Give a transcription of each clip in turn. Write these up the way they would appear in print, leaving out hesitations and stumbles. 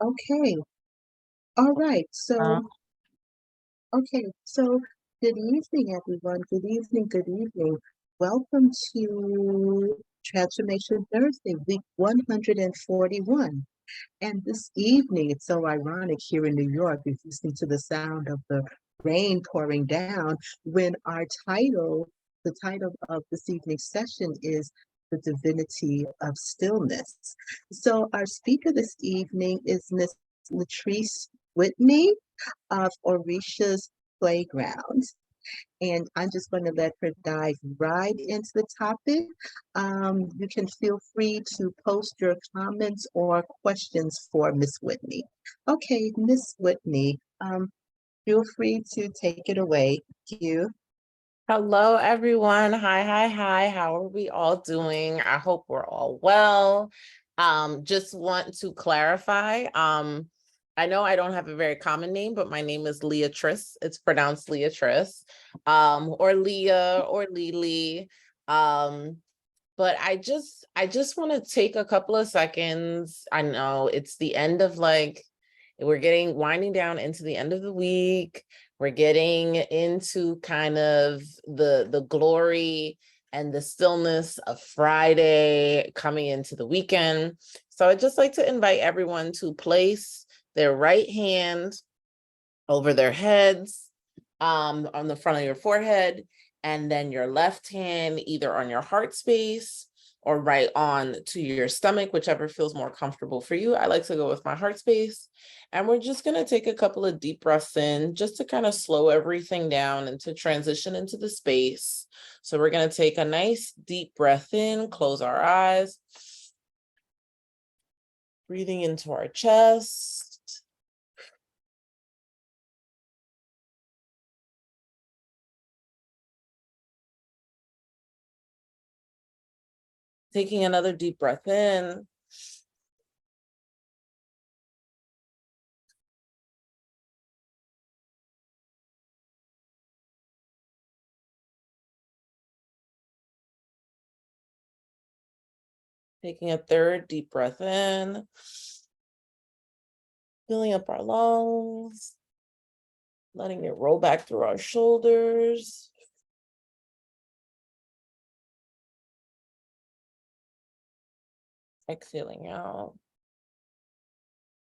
Okay. All right. So, good evening, everyone. Good evening. Good evening. Welcome to Transformation Thursday, week 141. And this evening, it's so ironic here in New York, if you listen to the sound of the rain pouring down, when the title of this evening's session is The Divinity of Stillness. So our speaker this evening is Miss Leatrice Whitney of Orishas Playground. And I'm just going to let her dive right into the topic. You can feel free to post your comments or questions for Miss Whitney. Okay, Miss Whitney, feel free to take it away. Thank you. Hello, everyone. Hi. How are we all doing? I hope we're all well. Just want to clarify. I know I don't have a very common name, but my name is Leatrice. It's pronounced Leatrice, or Leah, or Lily. But I just want to take a couple of seconds. I know it's the end of we're winding down into the end of the week. We're getting into kind of the glory and the stillness of Friday coming into the weekend. So I'd just like to invite everyone to place their right hand over their heads, on the front of your forehead, and then your left hand either on your heart space or right on to your stomach, whichever feels more comfortable for you. I like to go with my heart space. And we're just going to take a couple of deep breaths in just to kind of slow everything down and to transition into the space. So we're going to take a nice deep breath in, close our eyes, breathing into our chest. Taking another deep breath in. Taking a third deep breath in. Filling up our lungs. Letting it roll back through our shoulders. Exhaling out.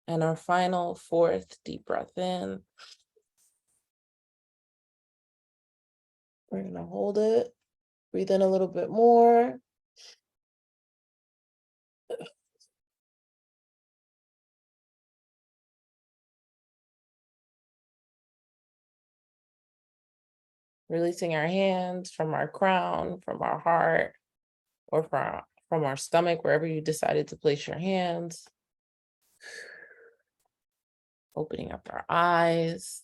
And our final fourth deep breath in. We're going to hold it. Breathe in a little bit more. Releasing our hands from our crown, from our heart, or from our stomach, wherever you decided to place your hands. Opening up our eyes.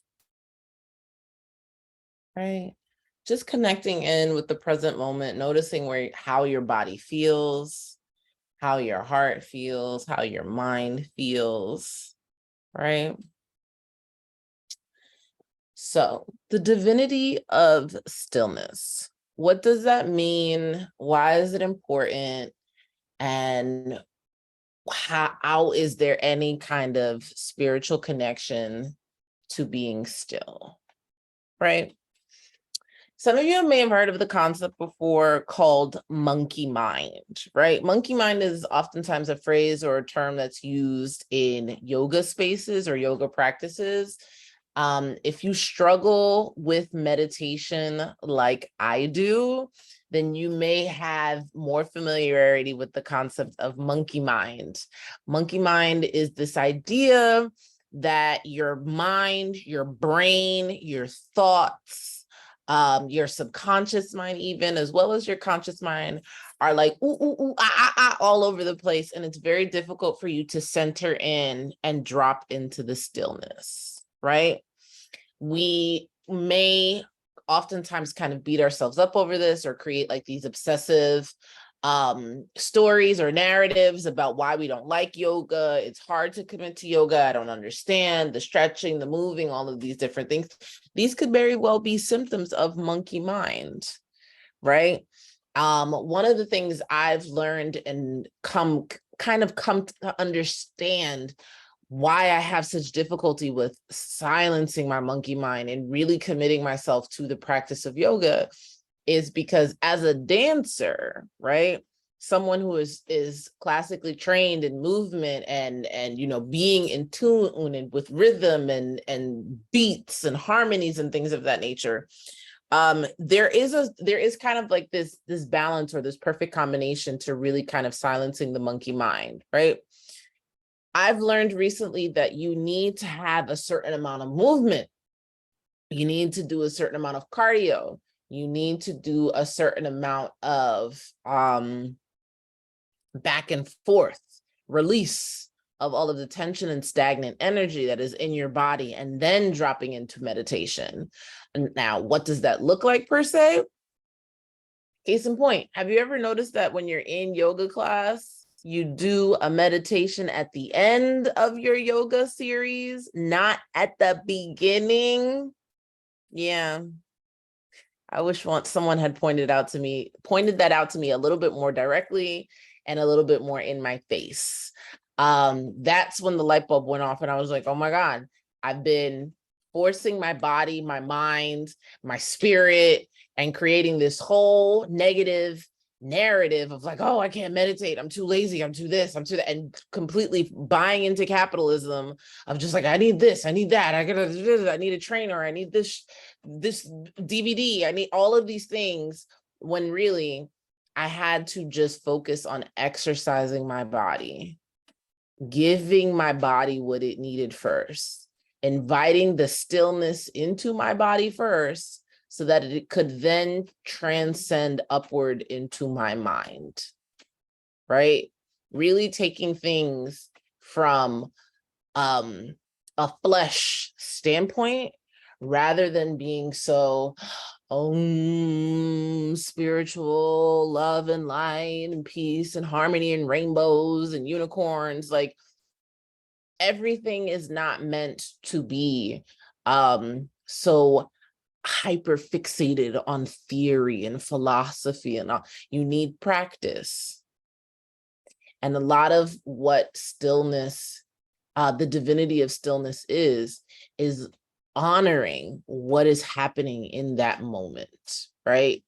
Right? Just connecting in with the present moment, noticing how your body feels, how your heart feels, how your mind feels, right? So, the divinity of stillness. What does that mean? Why is it important? And how is there any kind of spiritual connection to being still, right? Some of you may have heard of the concept before called monkey mind, right? Monkey mind is oftentimes a phrase or a term that's used in yoga spaces or yoga practices. If you struggle with meditation like I do, then you may have more familiarity with the concept of monkey mind. Monkey mind is this idea that your mind, your brain, your thoughts, your subconscious mind, even as well as your conscious mind, are like all over the place, and it's very difficult for you to center in and drop into the stillness, right? We may oftentimes kind of beat ourselves up over this or create like these obsessive stories or narratives about why we don't like yoga. It's hard to commit to yoga. I don't understand the stretching, the moving, all of these different things. These could very well be symptoms of monkey mind, right? One of the things I've learned and come to understand why I have such difficulty with silencing my monkey mind and really committing myself to the practice of yoga is because as a dancer, right? Someone who is classically trained in movement and being in tune and with rhythm and beats and harmonies and things of that nature, there is kind of like this balance or this perfect combination to really kind of silencing the monkey mind, right? I've learned recently that you need to have a certain amount of movement. You need to do a certain amount of cardio. You need to do a certain amount of back and forth release of all of the tension and stagnant energy that is in your body, and then dropping into meditation. And now, what does that look like per se? Case in point, have you ever noticed that when you're in yoga class, you do a meditation at the end of your yoga series, not at the beginning? Yeah. I wish someone had pointed that out to me a little bit more directly and a little bit more in my face. That's when the light bulb went off and I was like, oh my God, I've been forcing my body, my mind, my spirit, and creating this whole negative narrative of like, oh, I can't meditate. I'm too lazy. I'm too this, I'm too that, and completely buying into capitalism of just like, I need this, I need that, I need a trainer, I need this DVD, I need all of these things, when really I had to just focus on exercising my body, giving my body what it needed first, inviting the stillness into my body first, so that it could then transcend upward into my mind, right? Really taking things from a flesh standpoint, rather than being so spiritual, love and light and peace and harmony and rainbows and unicorns. Like, everything is not meant to be so hyper fixated on theory and philosophy and all. You need practice. And a lot of what stillness, the divinity of stillness is honoring what is happening in that moment, right?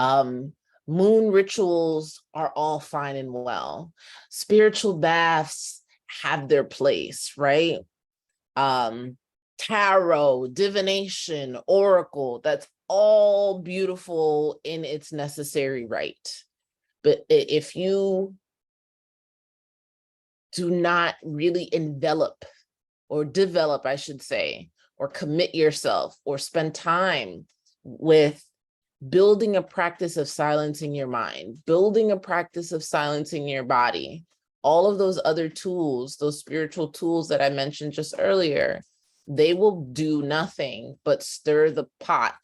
Moon rituals are all fine and well. Spiritual baths have their place, right? Tarot, divination, oracle, that's all beautiful in its necessary right. But if you do not really envelop or develop, I should say, or commit yourself or spend time with building a practice of silencing your mind, building a practice of silencing your body, all of those other tools, those spiritual tools that I mentioned just earlier, they will do nothing but stir the pot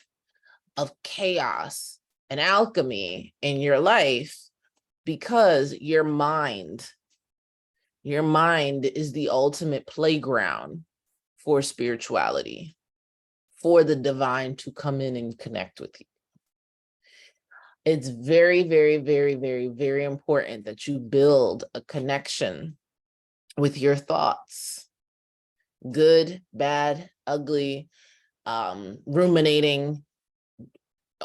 of chaos and alchemy in your life, because your mind is the ultimate playground for spirituality, for the divine to come in and connect with you. It's very, very, very, very, very important that you build a connection with your thoughts, good, bad, ugly, ruminating,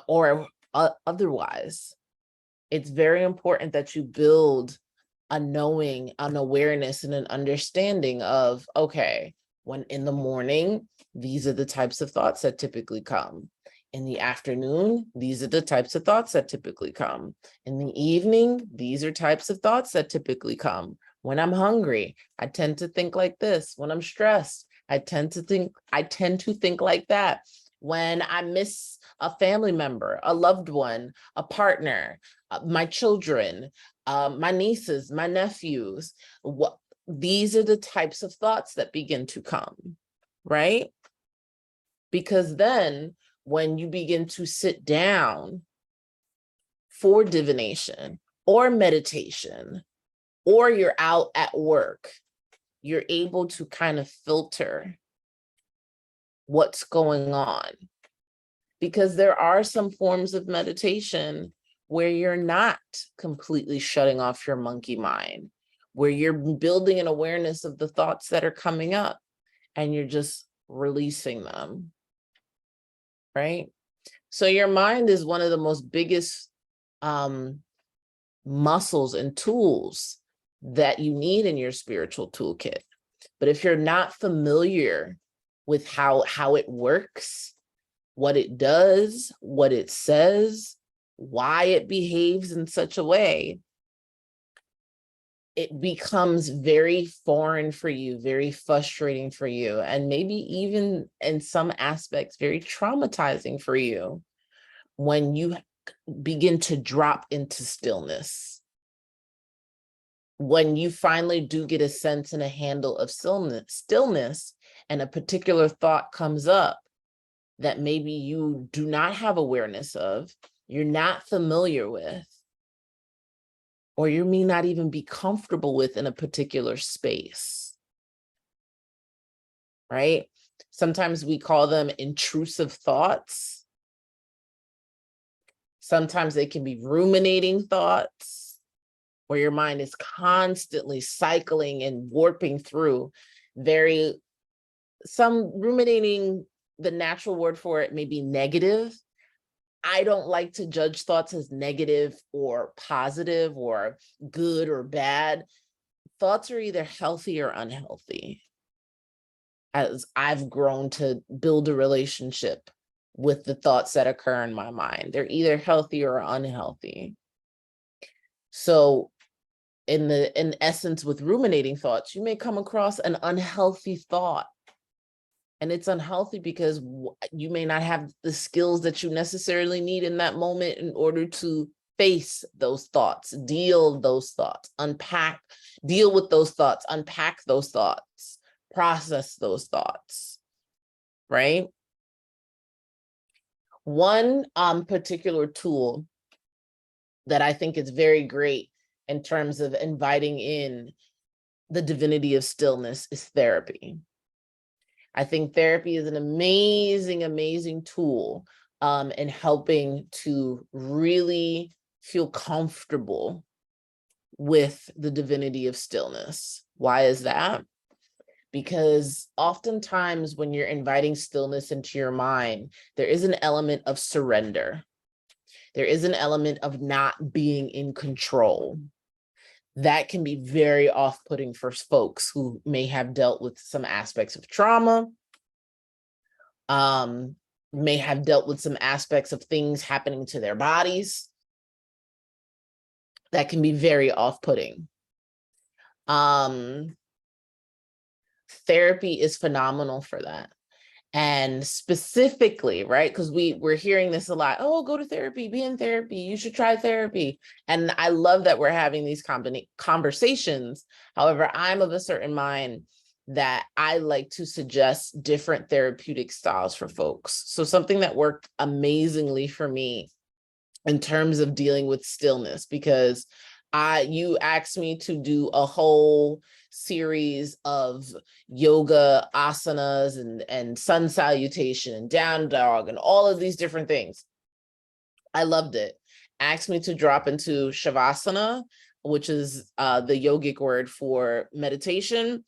or otherwise. It's very important that you build a knowing, an awareness, and an understanding of, okay, when in the morning, these are the types of thoughts that typically come. In the afternoon, these are the types of thoughts that typically come. In the evening, these are types of thoughts that typically come. When I'm hungry, I tend to think like this. When I'm stressed, I tend to think like that. When I miss a family member, a loved one, a partner, my children, my nieces, my nephews, these are the types of thoughts that begin to come, right? Because then when you begin to sit down for divination or meditation, or you're out at work, you're able to kind of filter what's going on. Because there are some forms of meditation where you're not completely shutting off your monkey mind, where you're building an awareness of the thoughts that are coming up and you're just releasing them, right? So your mind is one of the most biggest muscles and tools that you need in your spiritual toolkit. But if you're not familiar with how it works, what it does, what it says, why it behaves in such a way, it becomes very foreign for you, very frustrating for you, and maybe even in some aspects, very traumatizing for you when you begin to drop into stillness. When you finally do get a sense and a handle of stillness, and a particular thought comes up that maybe you do not have awareness of, you're not familiar with, or you may not even be comfortable with in a particular space, right? Sometimes we call them intrusive thoughts. Sometimes they can be ruminating thoughts, where your mind is constantly cycling and warping through some ruminating, the natural word for it may be negative. I don't like to judge thoughts as negative or positive or good or bad. Thoughts are either healthy or unhealthy. As I've grown to build a relationship with the thoughts that occur in my mind, they're either healthy or unhealthy. So in essence, with ruminating thoughts, you may come across an unhealthy thought. And it's unhealthy because you may not have the skills that you necessarily need in that moment in order to face those thoughts, deal those thoughts, deal with those thoughts, unpack those thoughts, process those thoughts, right? One particular tool that I think is very great in terms of inviting in the divinity of stillness is therapy. I think therapy is an amazing, amazing tool in helping to really feel comfortable with the divinity of stillness. Why is that? Because oftentimes when you're inviting stillness into your mind, there is an element of surrender. There is an element of not being in control. That can be very off-putting for folks who may have dealt with some aspects of trauma, may have dealt with some aspects of things happening to their bodies. That can be very off-putting. Therapy is phenomenal for that. And specifically, right, because we're hearing this a lot, oh, go to therapy, be in therapy, you should try therapy. And I love that we're having these conversations. However, I'm of a certain mind that I like to suggest different therapeutic styles for folks. So something that worked amazingly for me in terms of dealing with stillness, because you asked me to do a whole series of yoga asanas and sun salutation and down dog and all of these different things. I loved it. Asked me to drop into shavasana, which is the yogic word for meditation.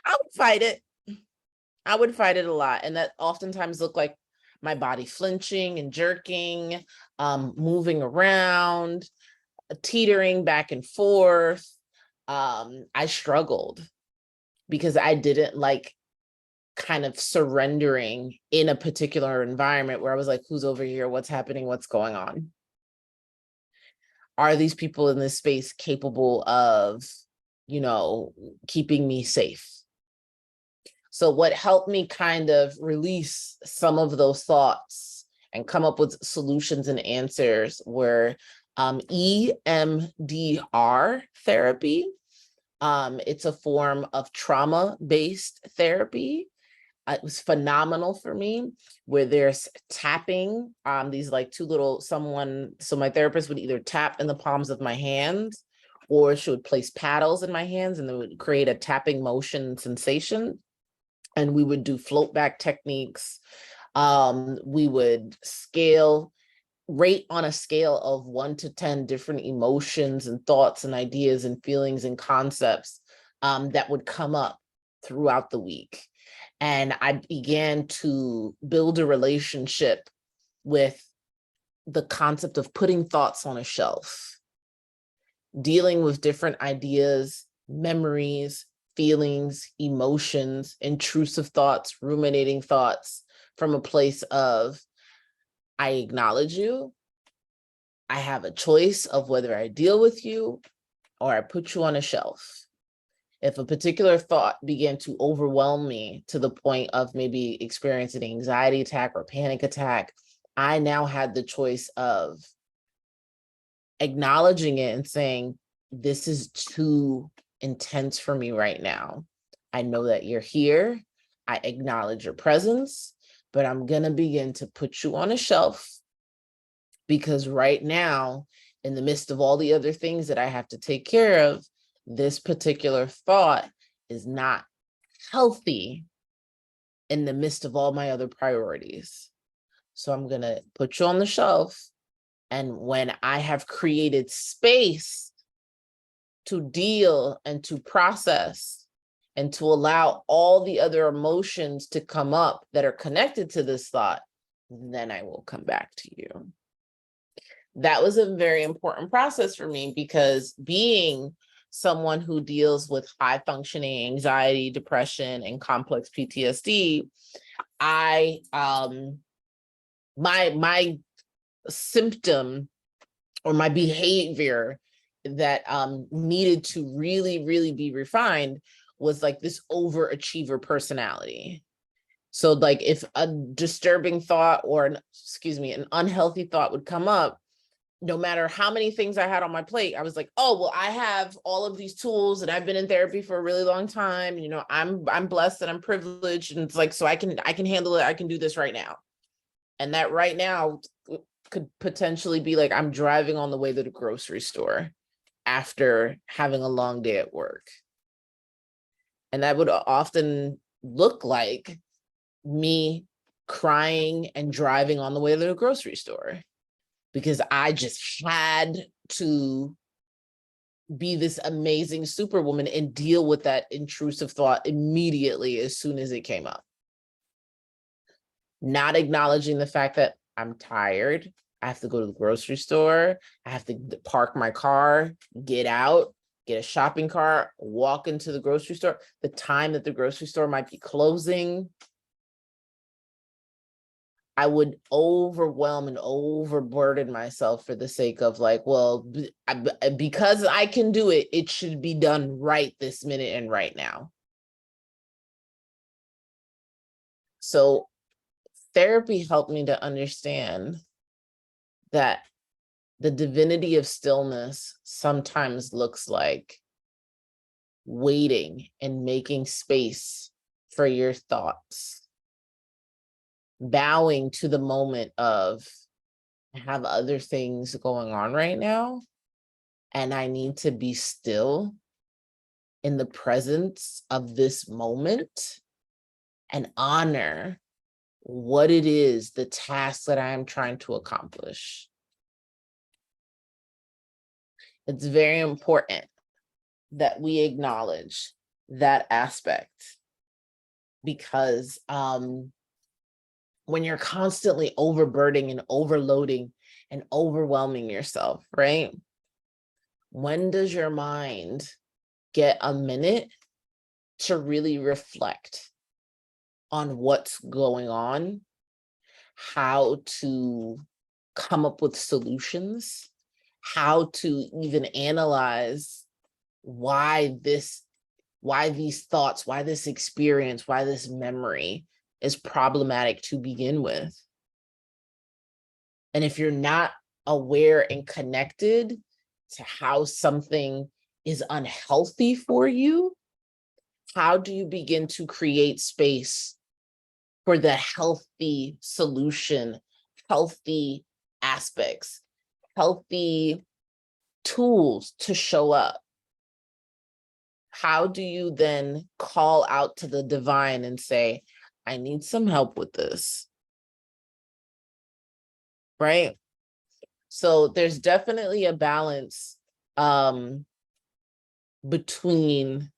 I would fight it. I would fight it a lot. And that oftentimes looked like my body flinching and jerking, moving around, teetering back and forth. I struggled because I didn't like kind of surrendering in a particular environment where I was like, who's over here? What's happening? What's going on? Are these people in this space capable of, keeping me safe? So what helped me kind of release some of those thoughts and come up with solutions and answers were EMDR therapy. It's a form of trauma-based therapy. It was phenomenal for me, where there's tapping, these like so my therapist would either tap in the palms of my hands, or she would place paddles in my hands and they would create a tapping motion sensation. And we would do float back techniques. We would scale rate on a scale of 1 to 10 different emotions and thoughts and ideas and feelings and concepts that would come up throughout the week. And I began to build a relationship with the concept of putting thoughts on a shelf, dealing with different ideas, memories, feelings, emotions, intrusive thoughts, ruminating thoughts from a place of, I acknowledge you. I have a choice of whether I deal with you or I put you on a shelf. If a particular thought began to overwhelm me to the point of maybe experiencing an anxiety attack or panic attack, I now had the choice of acknowledging it and saying, this is too intense for me right now. I know that you're here. I acknowledge your presence, but I'm going to begin to put you on a shelf because right now, in the midst of all the other things that I have to take care of, this particular thought is not healthy in the midst of all my other priorities. So I'm going to put you on the shelf. And when I have created space to deal and to process and to allow all the other emotions to come up that are connected to this thought, then I will come back to you. That was a very important process for me because being someone who deals with high functioning anxiety, depression, and complex PTSD, my symptom or my behavior that needed to really be refined was like this overachiever personality. So like if a disturbing thought or an unhealthy thought would come up, no matter how many things I had on my plate, I was like, oh, well, I have all of these tools and I've been in therapy for a really long time. You know, I'm blessed and I'm privileged. And it's like, so I can handle it. I can do this right now. And that right now could potentially be like, I'm driving on the way to the grocery store after having a long day at work. And that would often look like me crying and driving on the way to the grocery store, because I just had to be this amazing superwoman and deal with that intrusive thought immediately as soon as it came up. Not acknowledging the fact that I'm tired. I have to go to the grocery store. I have to park my car, get out, get a shopping cart, walk into the grocery store. The time that the grocery store might be closing, I would overwhelm and overburden myself for the sake of like, well, because I can do it, it should be done right this minute and right now. So therapy helped me to understand that the divinity of stillness sometimes looks like waiting and making space for your thoughts, bowing to the moment of, I have other things going on right now, and I need to be still in the presence of this moment and honor what it is, the task that I am trying to accomplish. It's very important that we acknowledge that aspect, because when you're constantly overburdening and overloading and overwhelming yourself, right? When does your mind get a minute to really reflect on what's going on, how to come up with solutions, how to even analyze why these thoughts, why this experience, why this memory is problematic to begin with? And if you're not aware and connected to how something is unhealthy for you, how do you begin to create space for the healthy solution, healthy aspects, healthy tools to show up? How do you then call out to the divine and say, I need some help with this, right? So there's definitely a balance between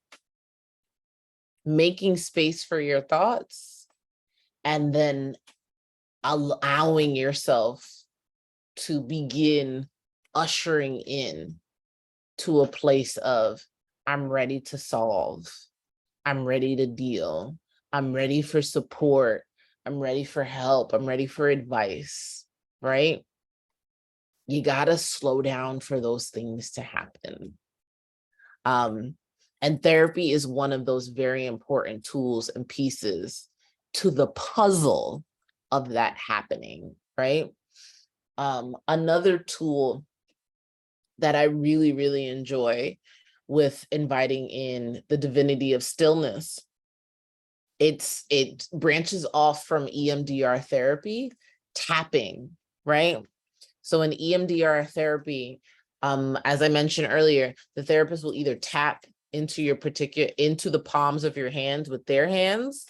making space for your thoughts and then allowing yourself to begin ushering in to a place of, I'm ready to solve, I'm ready to deal, I'm ready for support, I'm ready for help, I'm ready for advice, right? You gotta slow down for those things to happen. And therapy is one of those very important tools and pieces to the puzzle of that happening, right? Another tool that I really, really enjoy with inviting in the divinity of stillness, it branches off from EMDR therapy, tapping, right? So in EMDR therapy, as I mentioned earlier, the therapist will either tap into the palms of your hands with their hands.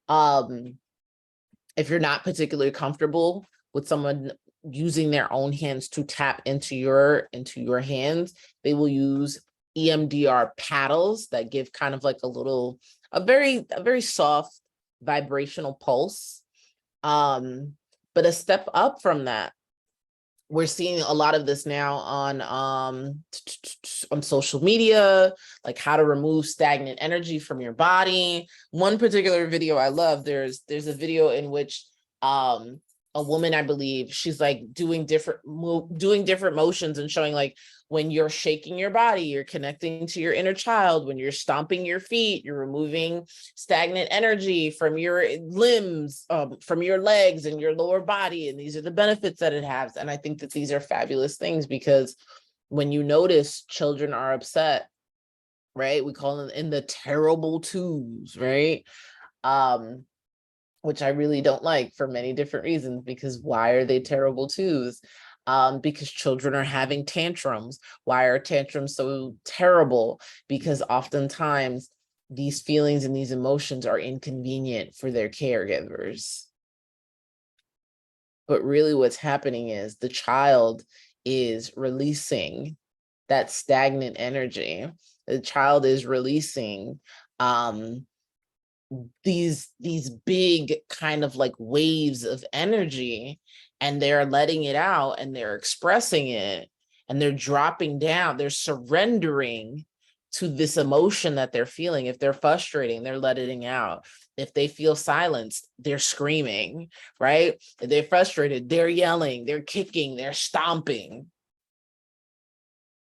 If you're not particularly comfortable with someone using their own hands to tap into your hands, they will use EMDR paddles that give kind of like a very soft vibrational pulse. But a step up from that, we're seeing a lot of this now on social media, like how to remove stagnant energy from your body. One particular video I love, there's a video in which a woman, I believe, she's like doing different motions and showing like when you're shaking your body, you're connecting to your inner child. When you're stomping your feet, you're removing stagnant energy from your limbs, from your legs and your lower body. And these are the benefits that it has. And I think that these are fabulous things because when you notice children are upset, right? We call them in the terrible twos, right? Which I really don't like for many different reasons, because why are they terrible twos? Because children are having tantrums. Why are tantrums so terrible? Because oftentimes these feelings and these emotions are inconvenient for their caregivers. But really what's happening is the child is releasing that stagnant energy. The child is releasing these big kind of like waves of energy, and they're letting it out and they're expressing it and they're dropping down, they're surrendering to this emotion that they're feeling. If they're frustrating, they're letting it out. If they feel silenced, they're screaming, right? If they're frustrated, they're yelling, they're kicking, they're stomping.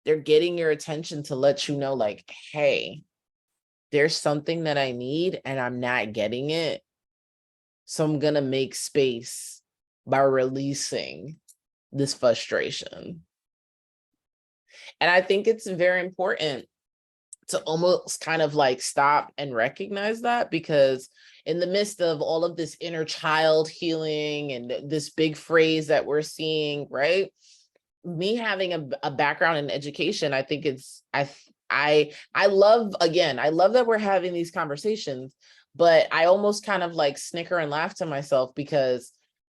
They're getting your attention to let you know, like, hey, there's something that I need and I'm not getting it. So I'm going to make space by releasing this frustration. And I think it's very important to almost kind of like stop and recognize that, because in the midst of all of this inner child healing and this big phrase that we're seeing, right? Me having a background in education, I think I love, again, I love that we're having these conversations, but I almost kind of like snicker and laugh to myself because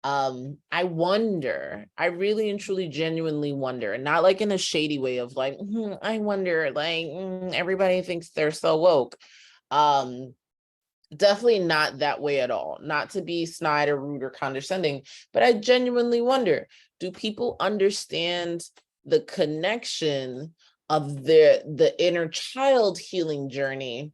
I wonder, I really and truly genuinely wonder, and not like in a shady way of like, I wonder, like, everybody thinks they're so woke. Definitely not that way at all. Not to be snide or rude or condescending, but I genuinely wonder, do people understand the connection of the inner child healing journey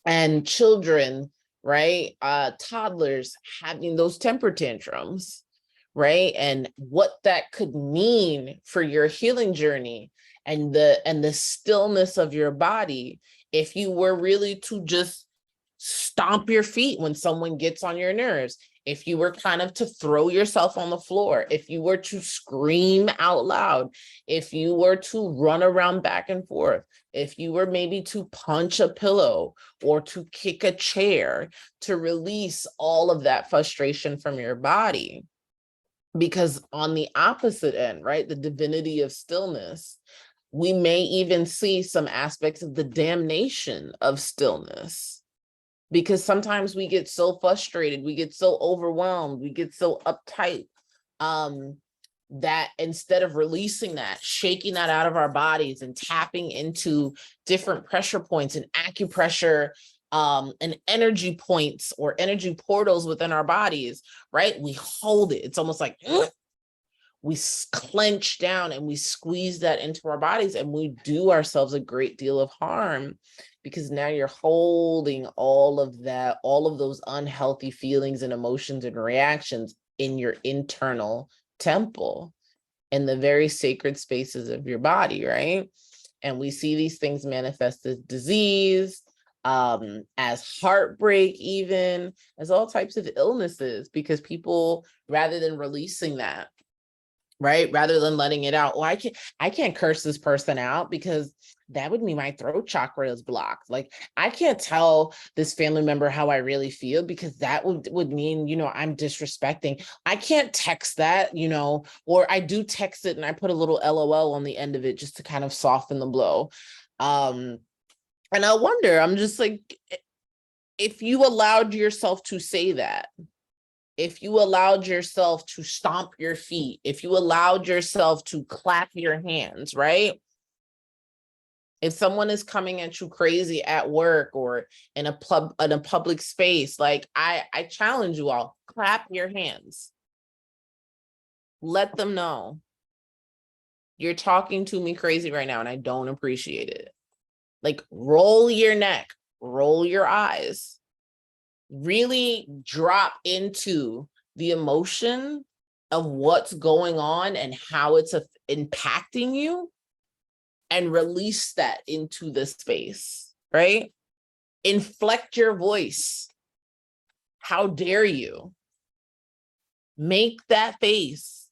and children, right? Toddlers having those temper tantrums, right? And what that could mean for your healing journey and the stillness of your body if you were really to just stomp your feet when someone gets on your nerves, if you were kind of to throw yourself on the floor, if you were to scream out loud, if you were to run around back and forth, if you were maybe to punch a pillow or to kick a chair to release all of that frustration from your body. Because on the opposite end, right, the divinity of stillness, we may even see some aspects of the damnation of stillness. Because sometimes we get so frustrated, we get so overwhelmed, we get so uptight, that instead of releasing that, shaking that out of our bodies and tapping into different pressure points and acupressure and energy points or energy portals within our bodies, right? We hold it. It's almost like we clench down and we squeeze that into our bodies, and we do ourselves a great deal of harm, because now you're holding all of that, all of those unhealthy feelings and emotions and reactions in your internal temple, in the very sacred spaces of your body, right? And we see these things manifest as disease, as heartbreak, even as all types of illnesses, because people, rather than releasing that, right, rather than letting it out, well, I can't curse this person out because that would mean my throat chakra is blocked. Like, I can't tell this family member how I really feel because that would mean, you know, I'm disrespecting. I can't text that, you know, or I do text it and I put a little LOL on the end of it just to kind of soften the blow. And I wonder, I'm just like, if you allowed yourself to say that, if you allowed yourself to stomp your feet, if you allowed yourself to clap your hands, right? If someone is coming at you crazy at work or in a public space, like I challenge you all, clap your hands. Let them know you're talking to me crazy right now and I don't appreciate it. Like, roll your neck, roll your eyes, really drop into the emotion of what's going on and how it's impacting you, and release that into the space, right? Inflect your voice. How dare you? Make that face.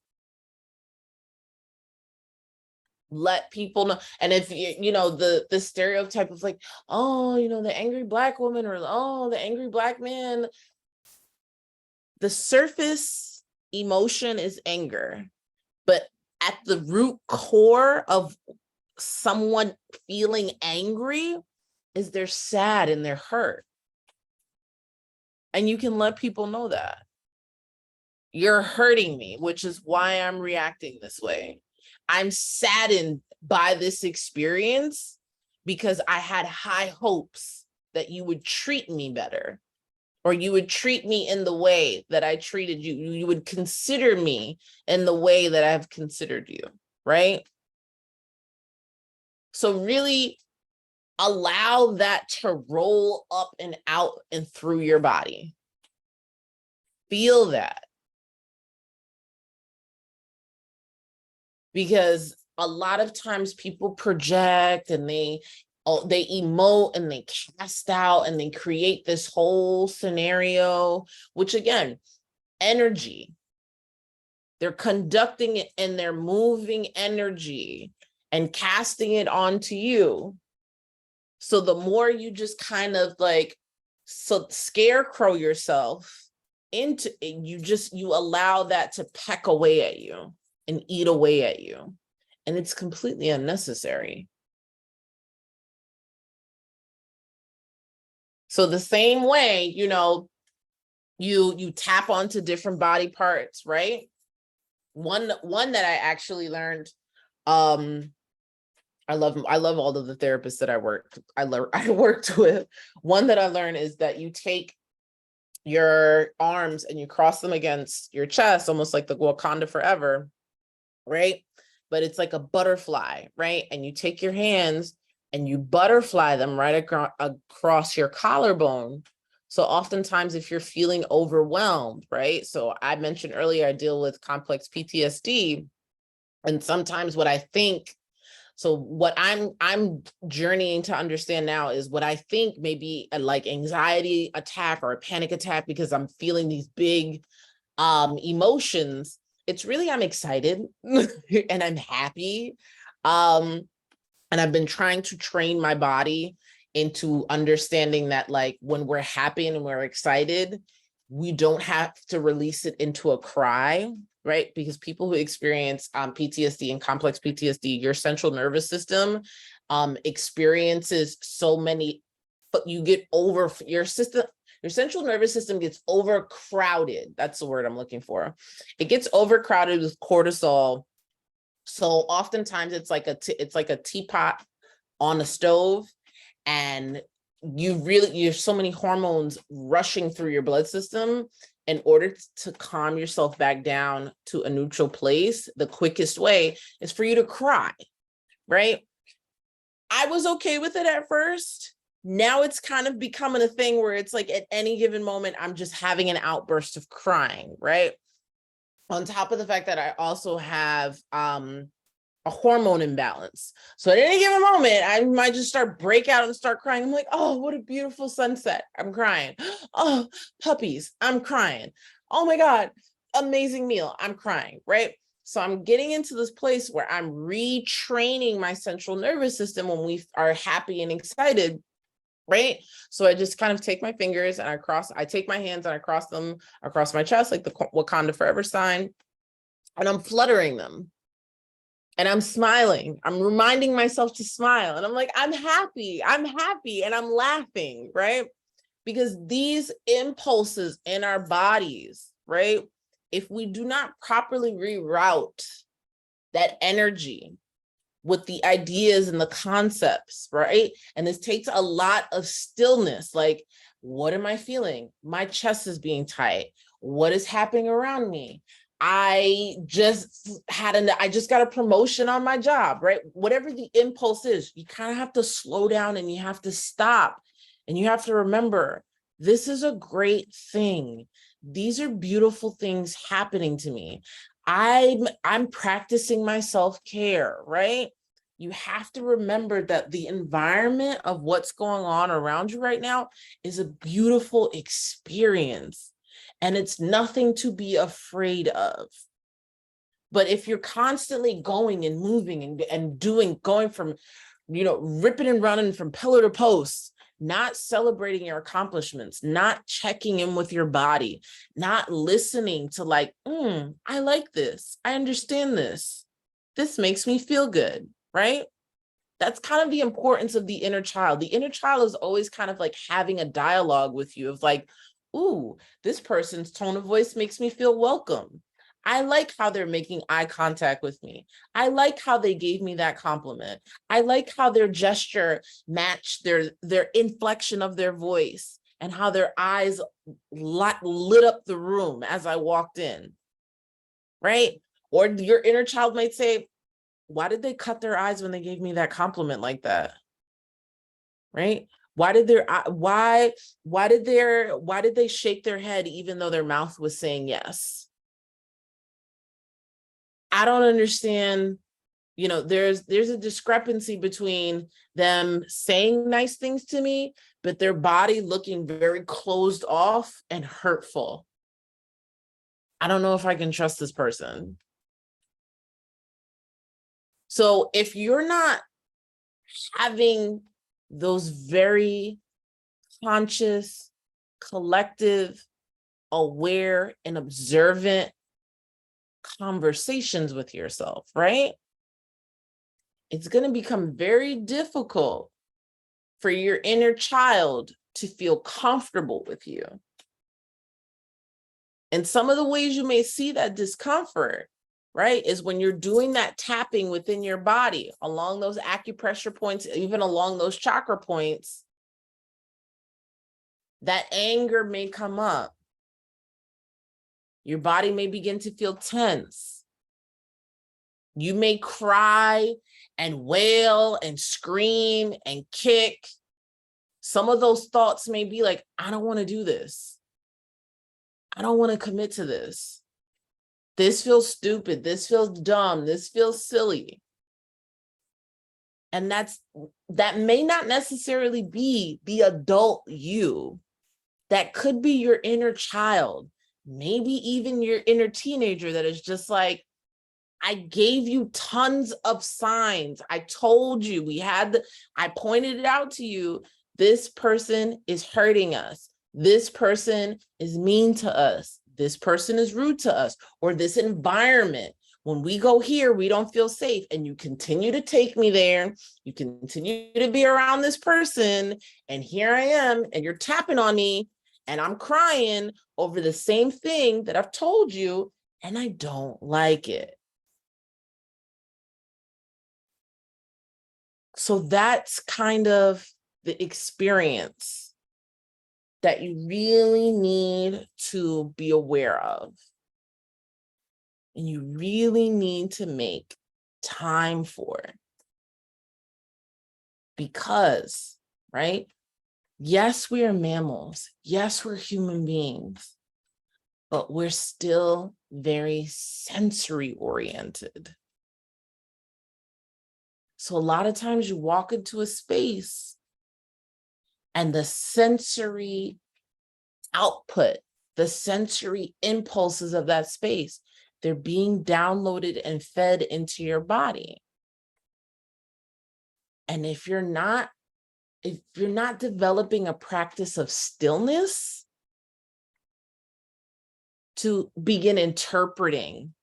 Let people know. And if you know the stereotype of like, oh, you know, the angry Black woman, or oh, the angry Black man, the surface emotion is anger, but at the root core of someone feeling angry is they're sad and they're hurt. And you can let people know that you're hurting me, which is why I'm reacting this way. I'm saddened by this experience because I had high hopes that you would treat me better, or you would treat me in the way that I treated you. You would consider me in the way that I've considered you, right? So really allow that to roll up and out and through your body. Feel that. Because a lot of times people project and they emote and they cast out and they create this whole scenario, which again, energy. They're conducting it and they're moving energy and casting it onto you. So the more you just kind of like, so scarecrow yourself into it, you allow that to peck away at you and eat away at you. And it's completely unnecessary. So the same way, you know, you tap onto different body parts, right? One that I actually learned, I love all of the therapists that I worked with. One that I learned is that you take your arms and you cross them against your chest, almost like the Wakanda Forever, right? But it's like a butterfly, right? And you take your hands and you butterfly them right across your collarbone. So oftentimes if you're feeling overwhelmed, right? So I mentioned earlier, I deal with complex PTSD. And sometimes what I think, so what I'm journeying to understand now is what I think may be a like anxiety attack or a panic attack because I'm feeling these big emotions. It's really, I'm excited and I'm happy. And I've been trying to train my body into understanding that like when we're happy and we're excited, we don't have to release it into a cry, right? Because people who experience PTSD and complex PTSD, your central nervous system experiences so many, but you get over your system. Your central nervous system gets overcrowded. That's the word I'm looking for. It gets overcrowded with cortisol. So oftentimes it's like a teapot on a stove, and you have so many hormones rushing through your blood system. In order to calm yourself back down to a neutral place, the quickest way is for you to cry, right? I was okay with it at first. Now it's kind of becoming a thing where it's like at any given moment, I'm just having an outburst of crying, right? On top of the fact that I also have a hormone imbalance. So at any given moment, I might just break out and start crying. I'm like, oh, what a beautiful sunset. I'm crying. Oh, puppies. I'm crying. Oh my God, amazing meal. I'm crying, right? So I'm getting into this place where I'm retraining my central nervous system when we are happy and excited, right? So I just kind of take my fingers and I take my hands and I cross them across my chest, like the Wakanda Forever sign, and I'm fluttering them. And I'm smiling. I'm reminding myself to smile. And I'm like, I'm happy. And I'm laughing, right? Because these impulses in our bodies, right? If we do not properly reroute that energy with the ideas and the concepts, right? And this takes a lot of stillness. Like, what am I feeling? My chest is being tight. What is happening around me? I just got a promotion on my job, right? Whatever the impulse is, you kind of have to slow down and you have to stop. And you have to remember, this is a great thing. These are beautiful things happening to me. I'm practicing my self-care, right? You have to remember that the environment of what's going on around you right now is a beautiful experience. And it's nothing to be afraid of. But if you're constantly going and moving and going from, ripping and running from pillar to post, not celebrating your accomplishments, not checking in with your body, not listening to like, I like this. I understand this. This makes me feel good, right? That's kind of the importance of the inner child. The inner child is always kind of like having a dialogue with you of like, ooh, this person's tone of voice makes me feel welcome. I like how they're making eye contact with me. I like how they gave me that compliment. I like how their gesture matched their inflection of their voice and how their eyes lit up the room as I walked in, right? Or your inner child might say, why did they cut their eyes when they gave me that compliment like that? Right? Why did they shake their head even though their mouth was saying yes? I don't understand. There's a discrepancy between them saying nice things to me, but their body looking very closed off and hurtful. I don't know if I can trust this person. So if you're not having those very conscious, collective, aware, and observant conversations with yourself, right? It's going to become very difficult for your inner child to feel comfortable with you. And some of the ways you may see that discomfort, right, is when you're doing that tapping within your body along those acupressure points, even along those chakra points, that anger may come up. Your body may begin to feel tense. You may cry and wail and scream and kick. Some of those thoughts may be like, I don't want to do this. I don't want to commit to this. This feels stupid. This feels dumb. This feels silly. And that may not necessarily be the adult you. That could be your inner child, maybe even your inner teenager that is just like, I gave you tons of signs. I told you I pointed it out to you. This person is hurting us. This person is mean to us. This person is rude to us, or this environment. When we go here, we don't feel safe. And you continue to take me there. You continue to be around this person. And here I am, and you're tapping on me. and I'm crying over the same thing that I've told you, and I don't like it. So that's kind of the experience that you really need to be aware of. And you really need to make time for it. Because, right? Yes, we are mammals. Yes, we're human beings, but we're still very sensory oriented. So a lot of times you walk into a space and the sensory output, the sensory impulses of that space, they're being downloaded and fed into your body. And if you're not developing a practice of stillness to begin interpreting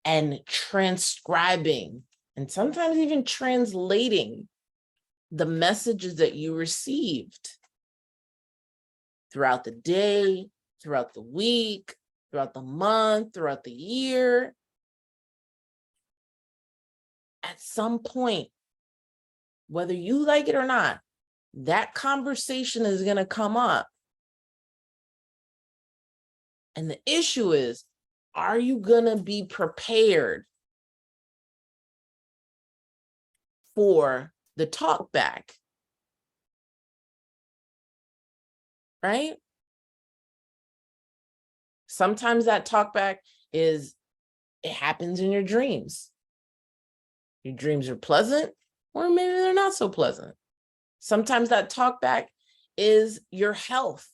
and transcribing, and sometimes even translating the messages that you received throughout the day, throughout the week, throughout the month, throughout the year, at some point, whether you like it or not, that conversation is going to come up. And the issue is, are you going to be prepared for the talk back? Right? Sometimes that talk back it happens in your dreams. Your dreams are pleasant, or maybe they're not so pleasant. Sometimes that talk back is your health.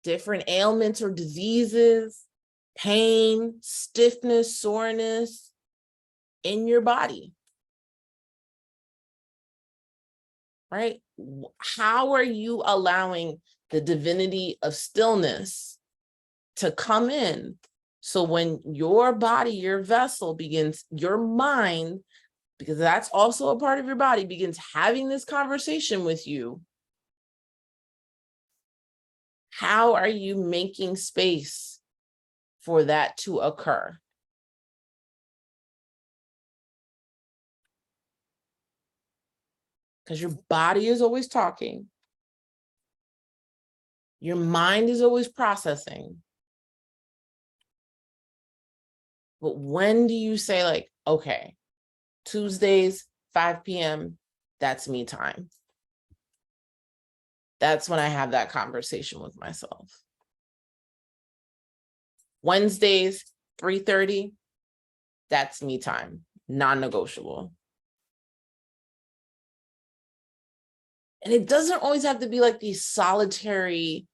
Different ailments or diseases, pain, stiffness, soreness in your body. Right? How are you allowing the divinity of stillness to come in? So when your body, your vessel begins, your mind, because that's also a part of your body, begins having this conversation with you, how are you making space for that to occur? Because your body is always talking. Your mind is always processing. But when do you say, like, okay, Tuesdays, 5 p.m., that's me time? That's when I have that conversation with myself. Wednesdays, 3:30, that's me time, non-negotiable. And it doesn't always have to be like these solitary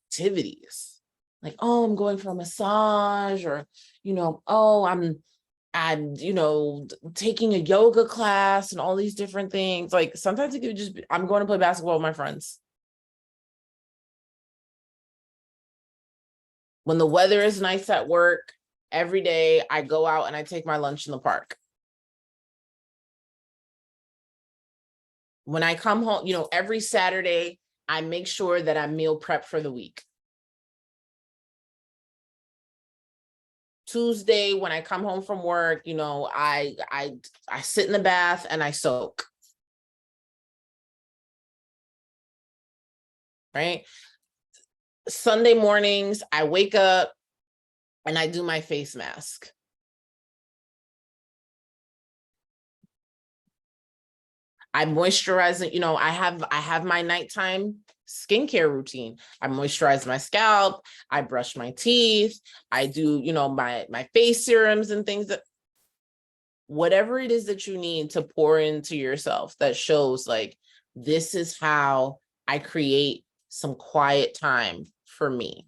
activities. Like, oh, I'm going for a massage, or, oh, I'm taking a yoga class and all these different things. Like sometimes it could just be, I'm going to play basketball with my friends. When the weather is nice at work, every day I go out and I take my lunch in the park. When I come home, every Saturday, I make sure that I meal prep for the week. Tuesday, when I come home from work, I sit in the bath and I soak. Right? Sunday mornings, I wake up and I do my face mask. I moisturize it, I have my nighttime skincare routine. I moisturize my scalp, I brush my teeth, I do, my face serums and things, that whatever it is that you need to pour into yourself that shows like, this is how I create some quiet time for me.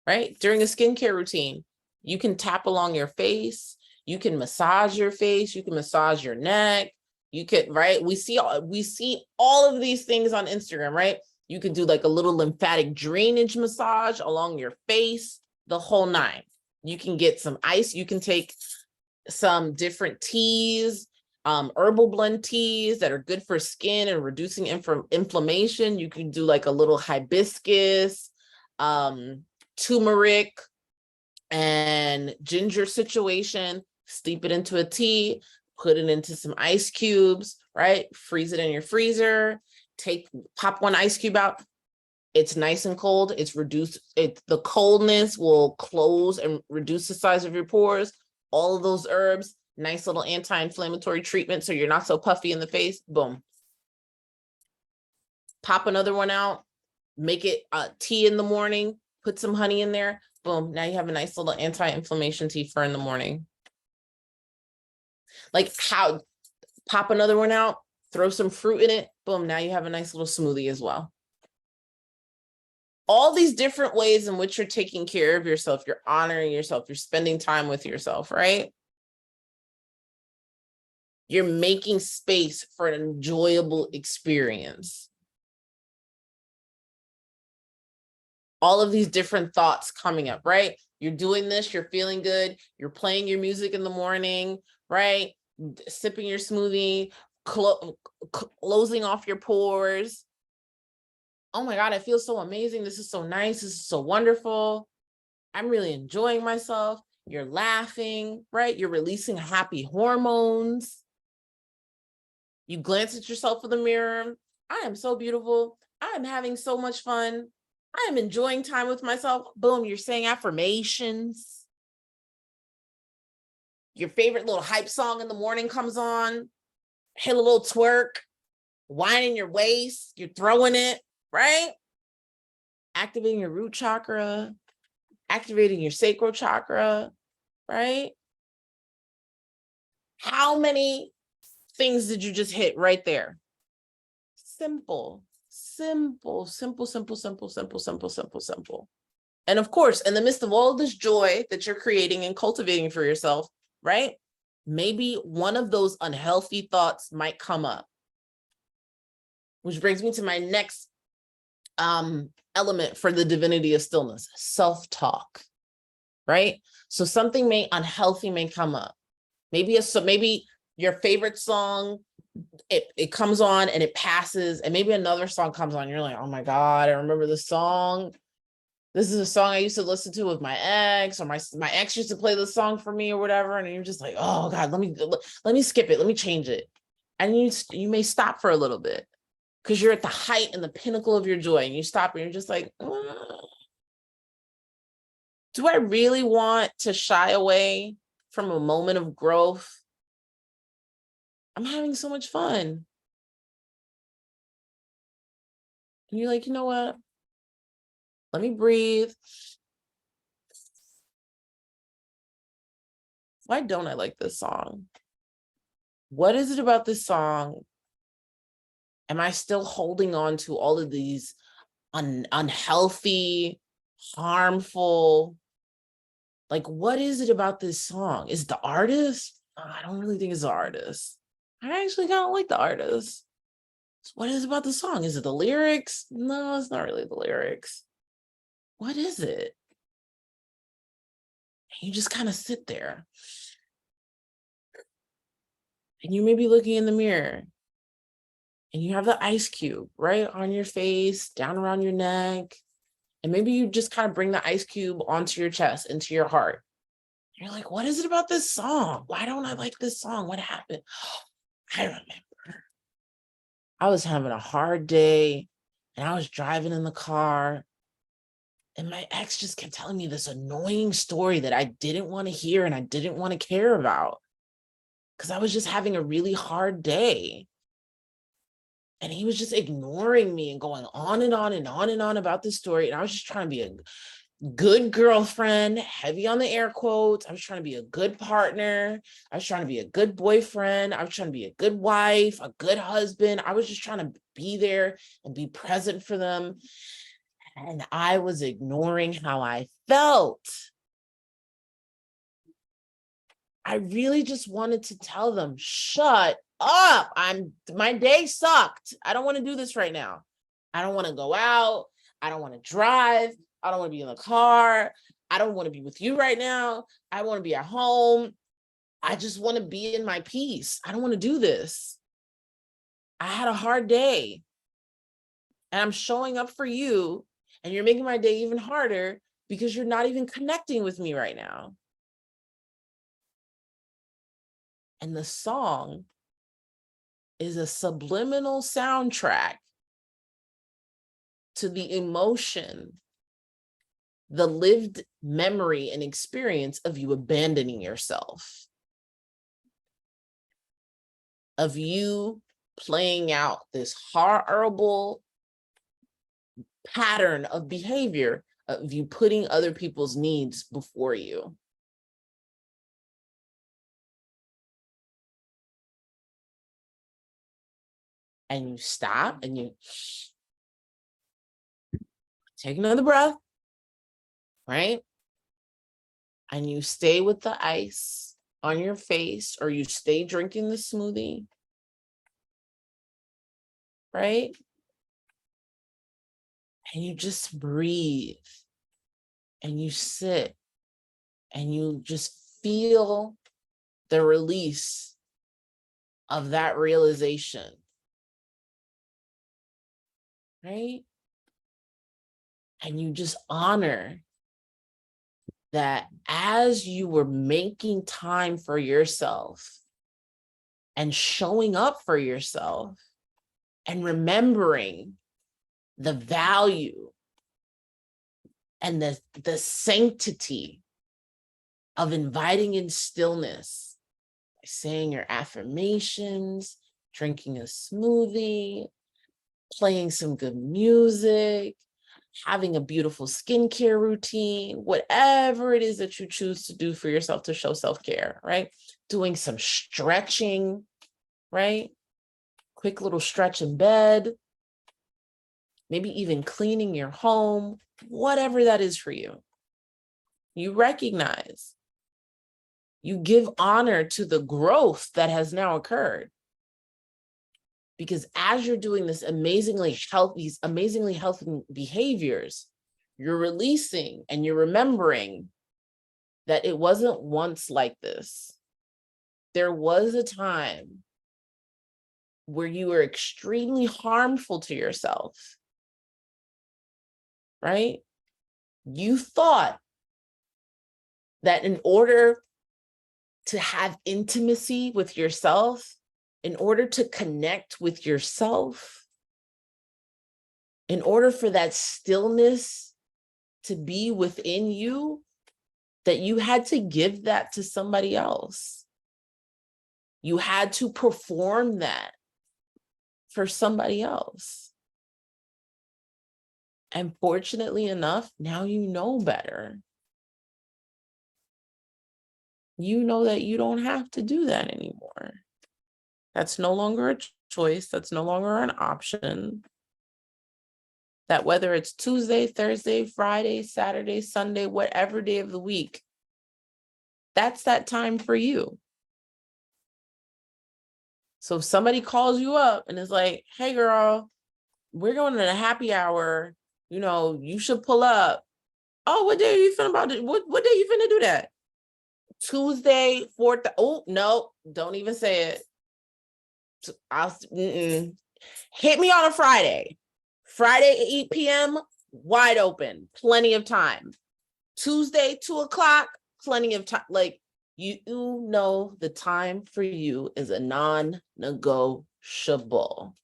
Right? During a skincare routine, you can tap along your face, you can massage your face, you can massage your neck, you could, right? We see all of these things on Instagram, right? You could do like a little lymphatic drainage massage along your face, the whole nine. You can get some ice, you can take some different teas herbal blend teas that are good for skin and reducing inflammation. You can do like a little hibiscus, turmeric, and ginger situation, steep it into a tea, put it into some ice cubes, right? Freeze it in your freezer, pop one ice cube out. It's nice and cold. It's reduced. The coldness will close and reduce the size of your pores. All of those herbs, nice little anti-inflammatory treatment so you're not so puffy in the face. Boom. Pop another one out, make it tea in the morning, put some honey in there. Boom, now you have a nice little anti-inflammation tea for in the morning. Like pop another one out, throw some fruit in it. Boom, now you have a nice little smoothie as well. All these different ways in which you're taking care of yourself, you're honoring yourself, you're spending time with yourself, right? You're making space for an enjoyable experience. All of these different thoughts coming up, right? You're doing this, you're feeling good, you're playing your music in the morning, right? Sipping your smoothie, closing off your pores. Oh my God, I feel so amazing. This is so nice. This is so wonderful. I'm really enjoying myself. You're laughing, right? You're releasing happy hormones. You glance at yourself in the mirror. I am so beautiful. I am having so much fun. I am enjoying time with myself. Boom, you're saying affirmations. Your favorite little hype song in the morning comes on. Hit a little twerk, winding your waist. You're throwing it, right? Activating your root chakra, activating your sacral chakra, right? How many things did you just hit right there? Simple, simple, simple, simple, simple, simple, simple, simple, simple. And of course, in the midst of all of this joy that you're creating and cultivating for yourself, right? Maybe one of those unhealthy thoughts might come up. Which brings me to my next element for the divinity of stillness, self-talk, right? So something unhealthy may come up. Maybe your favorite song, it comes on and it passes, and maybe another song comes on. You're like, oh my God, I remember this song. This is a song I used to listen to with my ex, or my ex used to play this song for me or whatever. And you're just like, oh God, let me skip it. Let me change it. And you may stop for a little bit because you're at the height and the pinnacle of your joy, and you stop and you're just like, do I really want to shy away from a moment of growth? I'm having so much fun. And you're like, you know what? Let me breathe. Why don't I like this song? What is it about this song? Am I still holding on to all of these unhealthy, harmful, like, what is it about this song? Is it the artist? I don't really think it's the artist. I actually kind of like the artist. So what is it about the song? Is it the lyrics? No, it's not really the lyrics. What is it? And you just kind of sit there. And you may be looking in the mirror. And you have the ice cube right on your face, down around your neck. And maybe you just kind of bring the ice cube onto your chest, into your heart. You're like, what is it about this song? Why don't I like this song? What happened? I remember. I was having a hard day and I was driving in the car, and my ex just kept telling me this annoying story that I didn't want to hear and I didn't want to care about because I was just having a really hard day. And he was just ignoring me and going on and on and on and on about this story. And I was just trying to be a good girlfriend, heavy on the air quotes. I was trying to be a good partner. I was trying to be a good boyfriend. I was trying to be a good wife, a good husband. I was just trying to be there and be present for them. And I was ignoring how I felt. I really just wanted to tell them, shut up. My day sucked. I don't want to do this right now. I don't want to go out. I don't want to drive. I don't want to be in the car. I don't want to be with you right now. I want to be at home. I just want to be in my peace. I don't want to do this. I had a hard day and I'm showing up for you and you're making my day even harder because you're not even connecting with me right now. And the song is a subliminal soundtrack to the emotion, the lived memory and experience of you abandoning yourself, of you playing out this horrible pattern of behavior of you putting other people's needs before you. And you stop and you take another breath, right? And you stay with the ice on your face, or you stay drinking the smoothie, right? And you just breathe and you sit and you just feel the release of that realization, right? And you just honor that as you were making time for yourself and showing up for yourself and remembering the value and the sanctity of inviting in stillness, saying your affirmations, drinking a smoothie, playing some good music, having a beautiful skincare routine, whatever it is that you choose to do for yourself to show self-care, right? Doing some stretching, right? Quick little stretch in bed, maybe even cleaning your home, whatever that is for you. You recognize, you give honor to the growth that has now occurred. Because as you're doing this these amazingly healthy behaviors, you're releasing and you're remembering that it wasn't once like this. There was a time where you were extremely harmful to yourself, right? You thought that in order to have intimacy with yourself, in order to connect with yourself, in order for that stillness to be within you, that you had to give that to somebody else. You had to perform that for somebody else. And fortunately enough, now you know better. You know that you don't have to do that anymore. That's no longer a choice. That's no longer an option. That whether it's Tuesday, Thursday, Friday, Saturday, Sunday, whatever day of the week, that's that time for you. So if somebody calls you up and is like, hey girl, we're going to a happy hour, you should pull up. Oh, what day are you finna about to, what day you finna do that? Tuesday, 4th. Oh, no, don't even say it. Hit me on a Friday. Friday, 8 p.m., wide open, plenty of time. Tuesday, 2 o'clock, plenty of time. Like, you know, the time for you is a non-negotiable.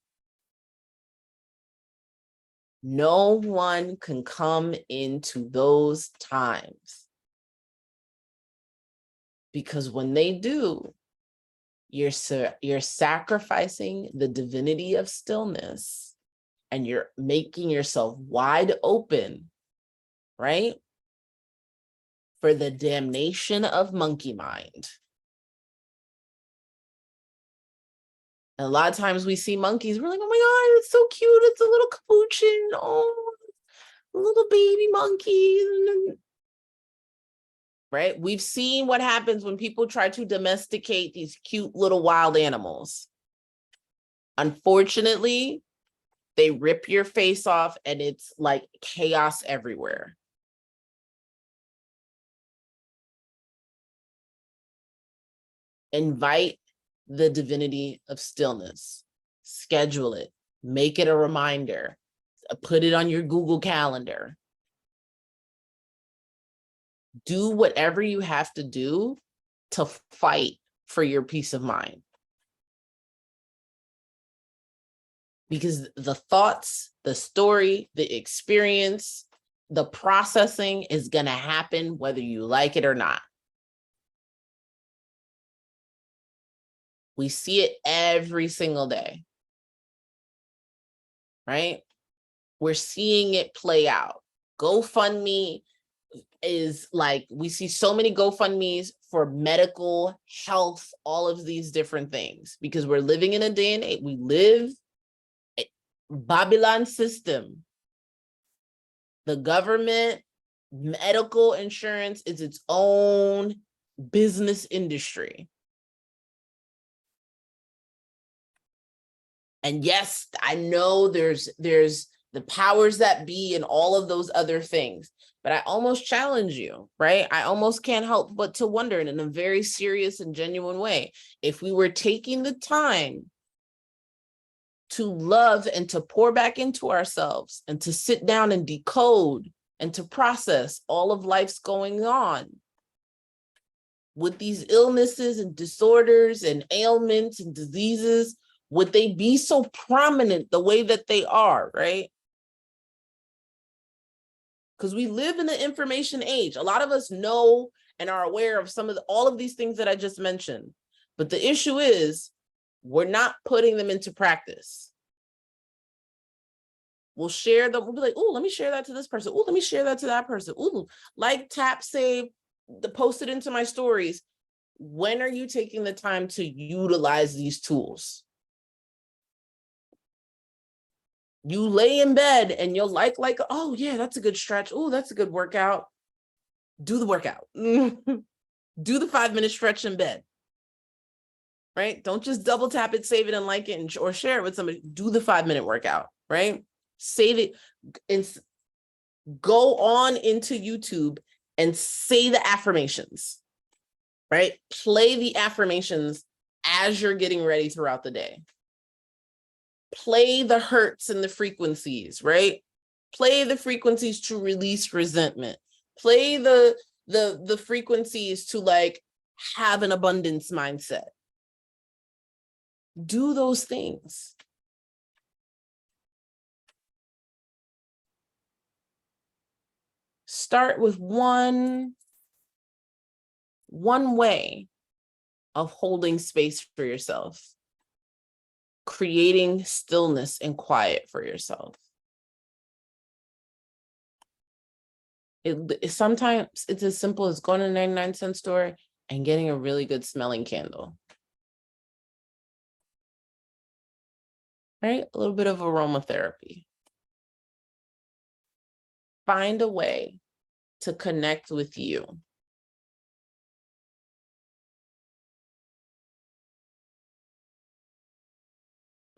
No one can come into those times. Because when they do, you're sacrificing the divinity of stillness and you're making yourself wide open, right? For the damnation of monkey mind. And a lot of times we see monkeys, we're like, oh my God, it's so cute. It's a little capuchin. Oh, little baby monkey. Right? We've seen what happens when people try to domesticate these cute little wild animals. Unfortunately, they rip your face off and it's like chaos everywhere. Invite the divinity of stillness. Schedule it. Make it a reminder. Put it on your Google Calendar. Do whatever you have to do to fight for your peace of mind. Because the thoughts, the story, the experience, the processing is going to happen whether you like it or not. We see it every single day, right? We're seeing it play out. GoFundMe is like, we see so many GoFundMes for medical, health, all of these different things, because we're living in a day and age, we live Babylon system. The government, medical insurance is its own business industry. And yes, I know there's the powers that be and all of those other things, but I almost challenge you, right? I almost can't help but to wonder, in a very serious and genuine way, if we were taking the time to love and to pour back into ourselves and to sit down and decode and to process all of life's going on with these illnesses and disorders and ailments and diseases, would they be so prominent the way that they are, right? Because we live in the information age. A lot of us know and are aware of all of these things that I just mentioned. But the issue is, we're not putting them into practice. We'll share them. We'll be like, oh, let me share that to this person. Oh, let me share that to that person. Oh, like, tap, save, post it into my stories. When are you taking the time to utilize these tools? You lay in bed and you'll like, oh yeah, that's a good stretch. Oh, that's a good workout. Do the workout. Do the 5-minute stretch in bed. Right? Don't just double tap it, save it, and like it, or share it with somebody. Do the 5-minute workout, right? Save it and go on into YouTube and say the affirmations, right? Play the affirmations as you're getting ready throughout the day. Play the hertz and the frequencies, right? Play the frequencies to release resentment. Play the frequencies to like have an abundance mindset. Do those things. Start with one way of holding space for yourself, creating stillness and quiet for yourself. Sometimes it's as simple as going to a 99-cent store and getting a really good smelling candle. Right? A little bit of aromatherapy. Find a way to connect with you.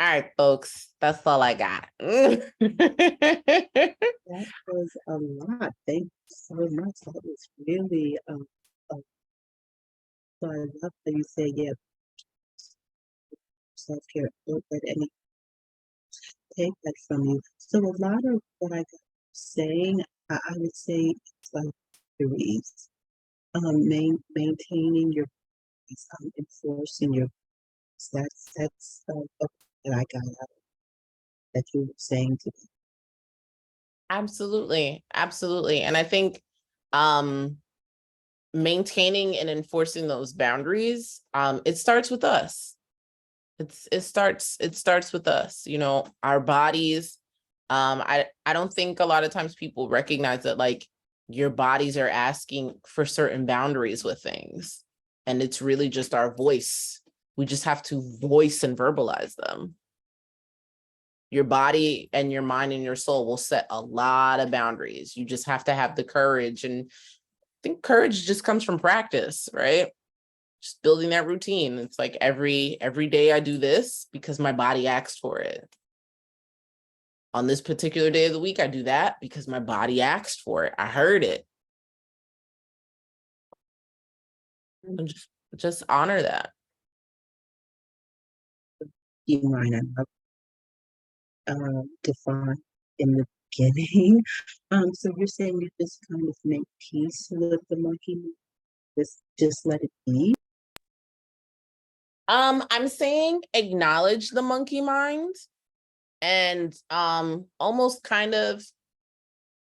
All right, folks, that's all I got. That was a lot. Thank you so much. That was really so I love that you say, yeah, self-care, but any take that from you. So a lot of what I got saying, I would say it's like boundaries, maintaining your peace, enforcing your peace. That's that I got out of that you were saying to me. Absolutely. Absolutely. And I think maintaining and enforcing those boundaries, it starts with us. It starts with us, you know, our bodies. I don't think a lot of times people recognize that, like, your bodies are asking for certain boundaries with things. And it's really just our voice. We just have to voice and verbalize them. Your body and your mind and your soul will set a lot of boundaries. You just have to have the courage. And I think courage just comes from practice, right? Just building that routine. It's like every day I do this because my body asked for it. On this particular day of the week, I do that because my body asked for it. I heard it. And just honor that. monkey mind defined in the beginning. So you're saying you just kind of make peace with the monkey mind, just let it be. I'm saying acknowledge the monkey mind and almost kind of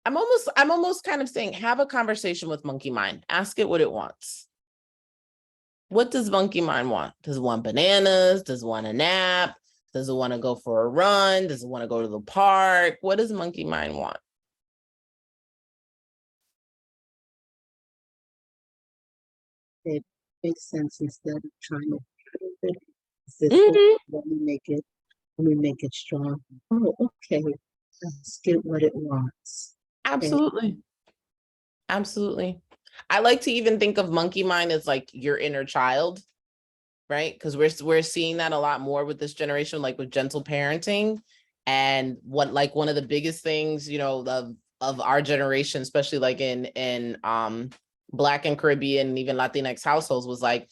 I'm almost kind of saying have a conversation with monkey mind. Ask it what it wants. What does monkey mind want? Does it want bananas? Does it want a nap? Does it want to go for a run? Does it want to go to the park? What does monkey mind want? It makes sense instead of trying to resist it. Mhm. Let me make it strong. Oh, okay. Let's get what it wants. And Absolutely. Absolutely. I like to even think of monkey mind as like your inner child, right? Because we're seeing that a lot more with this generation, like with gentle parenting. And what like one of the biggest things, you know, of our generation, especially like in Black and Caribbean and even Latinx households was like,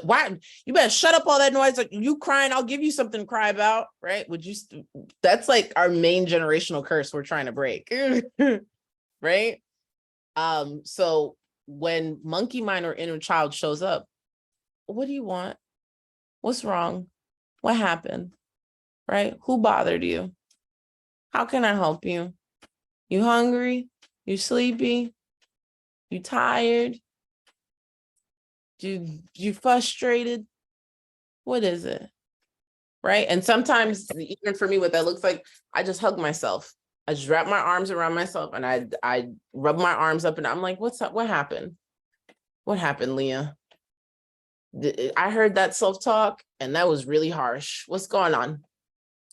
why you better shut up all that noise, like you crying, I'll give you something to cry about, right? Would you that's like our main generational curse we're trying to break. Right? So when monkey mind or inner child shows up, what do you want? What's wrong? What happened? Right? Who bothered you? How can I help you? You hungry? You sleepy? You tired? You frustrated? What is it? Right? And sometimes even for me, what that looks like, I just hug myself. I just wrap my arms around myself and I rub my arms up and I'm like, what's up? What happened? What happened, Leah? I heard that self-talk and that was really harsh. What's going on?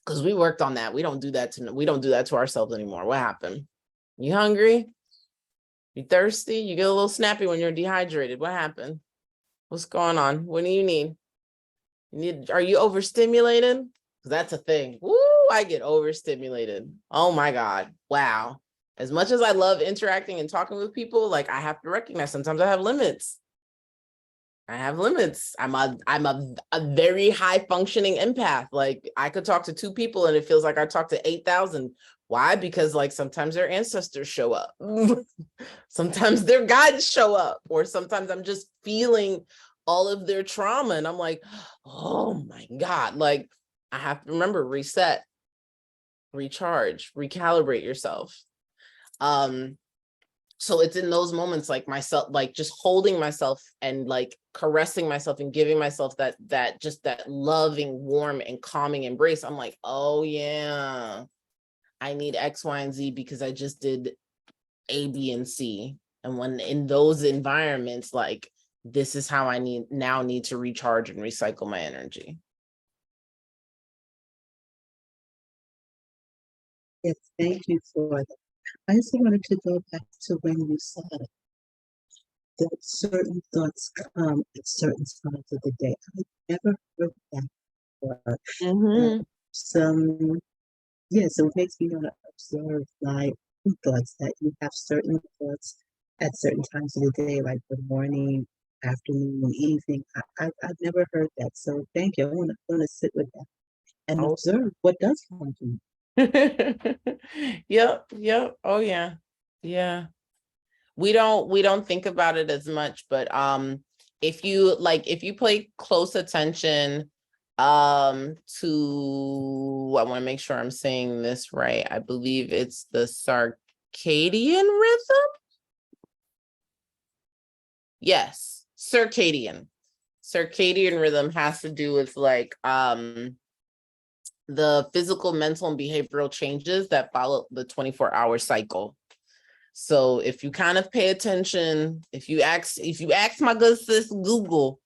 Because we worked on that. We don't do that to ourselves anymore. What happened? You hungry? You thirsty? You get a little snappy when you're dehydrated. What happened? What's going on? What do you need? Are you overstimulated? Because that's a thing. Woo, I get overstimulated. Oh my God. Wow. As much as I love interacting and talking with people, like I have to recognize sometimes I have limits. I'm a very high functioning empath. Like I could talk to two people and it feels like I talked to 8,000. Why? Because like sometimes their ancestors show up. Sometimes their guides show up, or sometimes I'm just feeling all of their trauma and I'm like, oh my God, like I have to remember, reset, recharge, recalibrate yourself. So it's in those moments like myself, like just holding myself and like caressing myself and giving myself that just that loving, warm and calming embrace. I'm like, oh yeah, I need X, Y, and Z because I just did A, B, and C. And when in those environments, like this is how I need to recharge and recycle my energy. yes, thank you for that. I also wanted to go back to when you said that certain thoughts come at certain times of the day. I never heard that before. Mm-hmm. Some, yeah, so it makes me want to observe my own thoughts, that you have certain thoughts at certain times of the day, like the morning, afternoon, evening. I've never heard that. So thank you. I want to sit with that and Oh. observe what does come to me. Yep. Oh yeah. Yeah. We don't think about it as much, but if you pay close attention to, I want to make sure I'm saying this right. I believe it's the circadian rhythm. Yes, circadian. Circadian rhythm has to do with like the physical, mental, and behavioral changes that follow the 24-hour cycle. So if you kind of pay attention, if you ask my good sis Google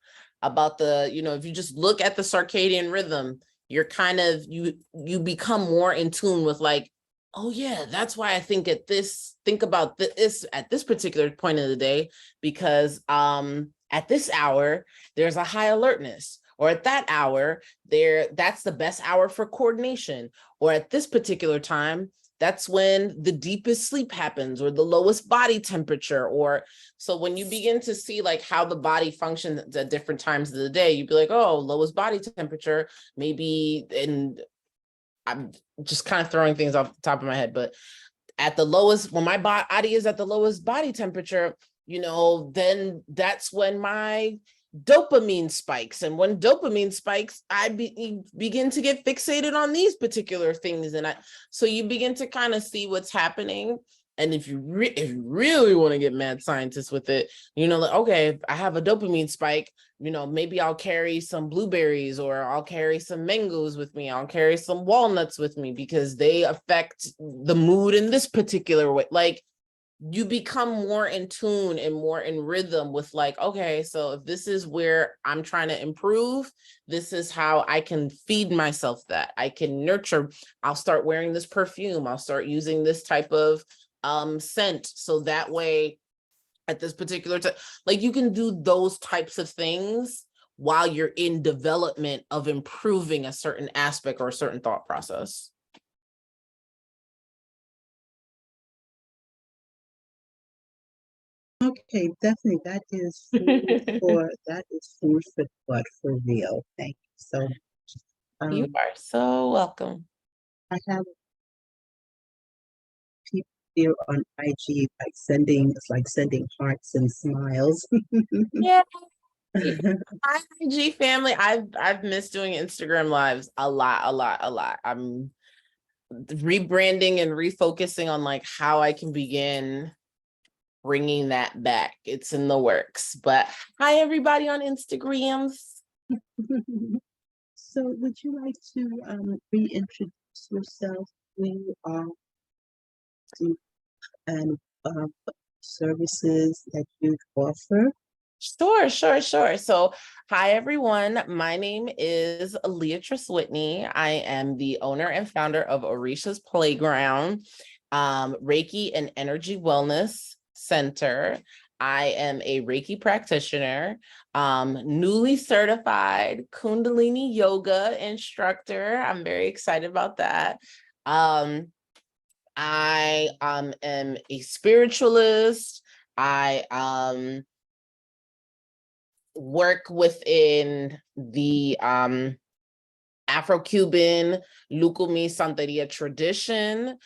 about if you just look at the circadian rhythm, you're kind of you become more in tune with like, oh yeah, that's why I think about this at this particular point of the day, because at this hour there's a high alertness, or at that hour that's the best hour for coordination, or at this particular time that's when the deepest sleep happens, or the lowest body temperature. Or so when you begin to see like how the body functions at different times of the day, you'd be like, oh, lowest body temperature, maybe. And I'm just kind of throwing things off the top of my head, but at the lowest, when my body is at the lowest body temperature, then that's when my dopamine spikes. And when dopamine spikes, I begin to get fixated on these particular things. So you begin to kind of see what's happening. And if you really want to get mad scientist with it, like, okay, if I have a dopamine spike, maybe I'll carry some blueberries, or I'll carry some mangoes with me. I'll carry some walnuts with me because they affect the mood in this particular way. Like, you become more in tune and more in rhythm with like, okay, so if this is where I'm trying to improve, this is how I can feed myself that. I can nurture. I'll start wearing this perfume. I'll start using this type of scent. So that way at this particular time, like, you can do those types of things while you're in development of improving a certain aspect or a certain thought process. Okay, definitely. That is food for thought for real. Thank you so much. You are so welcome. I have people here on IG like sending hearts and smiles. Yeah. Hi, IG family. I've missed doing Instagram lives a lot. I'm rebranding and refocusing on like how I can begin bringing that back. It's in the works. But hi, everybody on Instagrams. So, would you like to reintroduce yourself, who you are, and services that you offer? Sure. So, hi, everyone. My name is Leatrice Whitney. I am the owner and founder of Orishas Playground, Reiki and Energy Wellness Center. I am a Reiki practitioner, newly certified Kundalini yoga instructor. I'm very excited about that. I am a spiritualist. I work within the Afro-Cuban Lukumi Santeria tradition.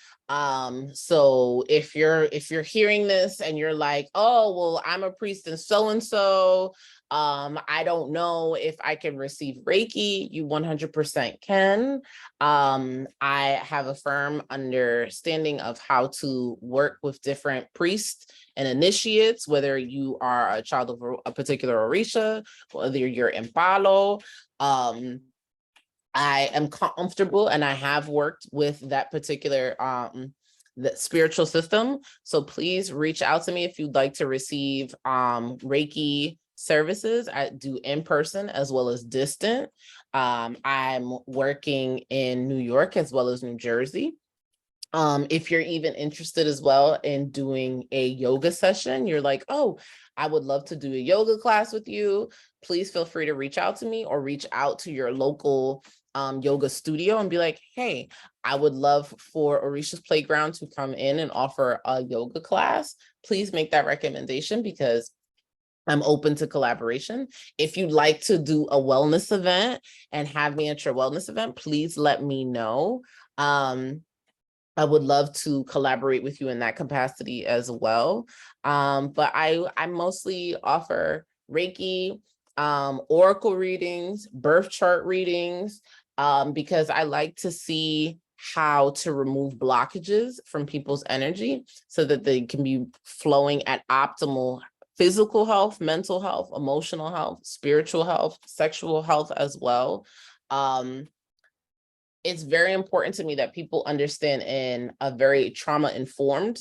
So if you're hearing this and you're like, oh, well, I'm a priest and so, I don't know if I can receive Reiki, you 100% can. I have a firm understanding of how to work with different priests and initiates, whether you are a child of a particular Orisha, whether you're in Palo. I am comfortable, and I have worked with that particular the spiritual system. So please reach out to me if you'd like to receive Reiki services. I do in person as well as distant. I'm working in New York as well as New Jersey. If you're even interested as well in doing a yoga session, you're like, oh, I would love to do a yoga class with you, please feel free to reach out to me or reach out to your local yoga studio and be like, hey, I would love for Orishas Playground to come in and offer a yoga class. Please make that recommendation because I'm open to collaboration. If you'd like to do a wellness event and have me at your wellness event, please let me know. I would love to collaborate with you in that capacity as well. But I mostly offer Reiki, oracle readings, birth chart readings, because I like to see how to remove blockages from people's energy so that they can be flowing at optimal physical health, mental health, emotional health, spiritual health, sexual health as well. It's very important to me that people understand in a very trauma-informed,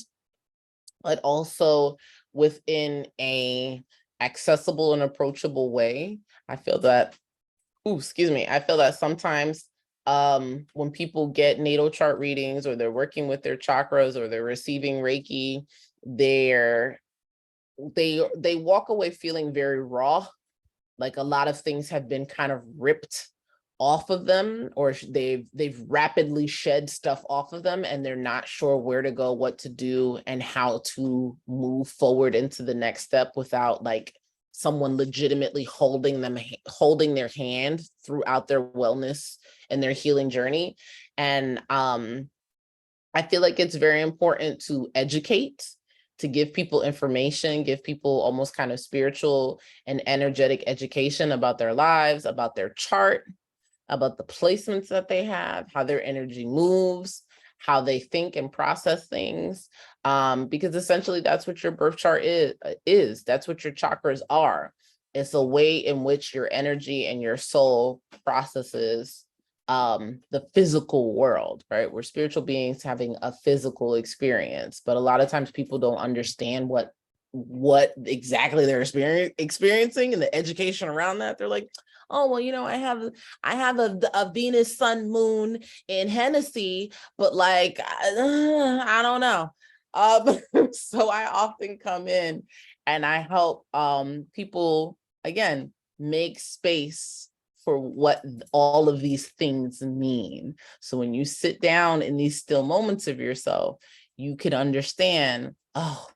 but also within a accessible and approachable way. I feel that, I feel that sometimes when people get natal chart readings or they're working with their chakras or they're receiving Reiki, they walk away feeling very raw, like a lot of things have been kind of ripped off of them, or they've rapidly shed stuff off of them, and they're not sure where to go, what to do, and how to move forward into the next step without like someone legitimately holding their hand throughout their wellness and their healing journey. And I feel like it's very important to educate, to give people information, give people almost kind of spiritual and energetic education about their lives, about their chart, about the placements that they have, how their energy moves, how they think and process things. Because essentially that's what your birth chart is. That's what your chakras are. It's a way in which your energy and your soul processes the physical world, right? We're spiritual beings having a physical experience, but a lot of times people don't understand what exactly they're experiencing and the education around that. They're like, oh, well, you know, I have a Venus, Sun, Moon in Hennessy, but like, I don't know. So I often come in and I help people, again, make space for what all of these things mean. So when you sit down in these still moments of yourself, you can understand, oh,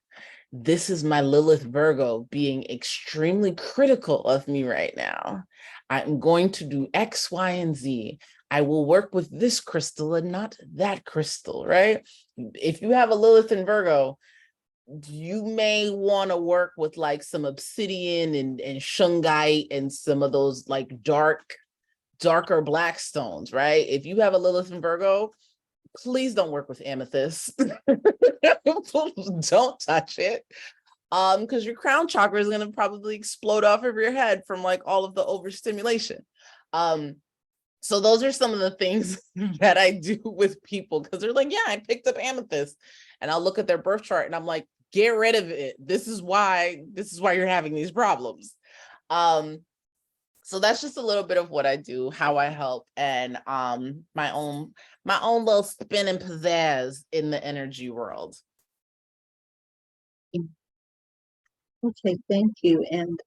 this is my Lilith Virgo being extremely critical of me right now. I'm going to do X, Y, and Z. I will work with this crystal and not that crystal, right? If you have a Lilith in Virgo, you may want to work with like some obsidian and shungite and some of those like darker black stones, right? If you have a Lilith in Virgo, please don't work with amethyst. Don't touch it. Because your crown chakra is going to probably explode off of your head from like all of the overstimulation. So those are some of the things that I do with people, because they're like, yeah, I picked up amethyst, and I'll look at their birth chart and I'm like, get rid of it. This is why you're having these problems. So that's just a little bit of what I do, how I help, and my own little spin and pizzazz in the energy world. Okay, thank you. And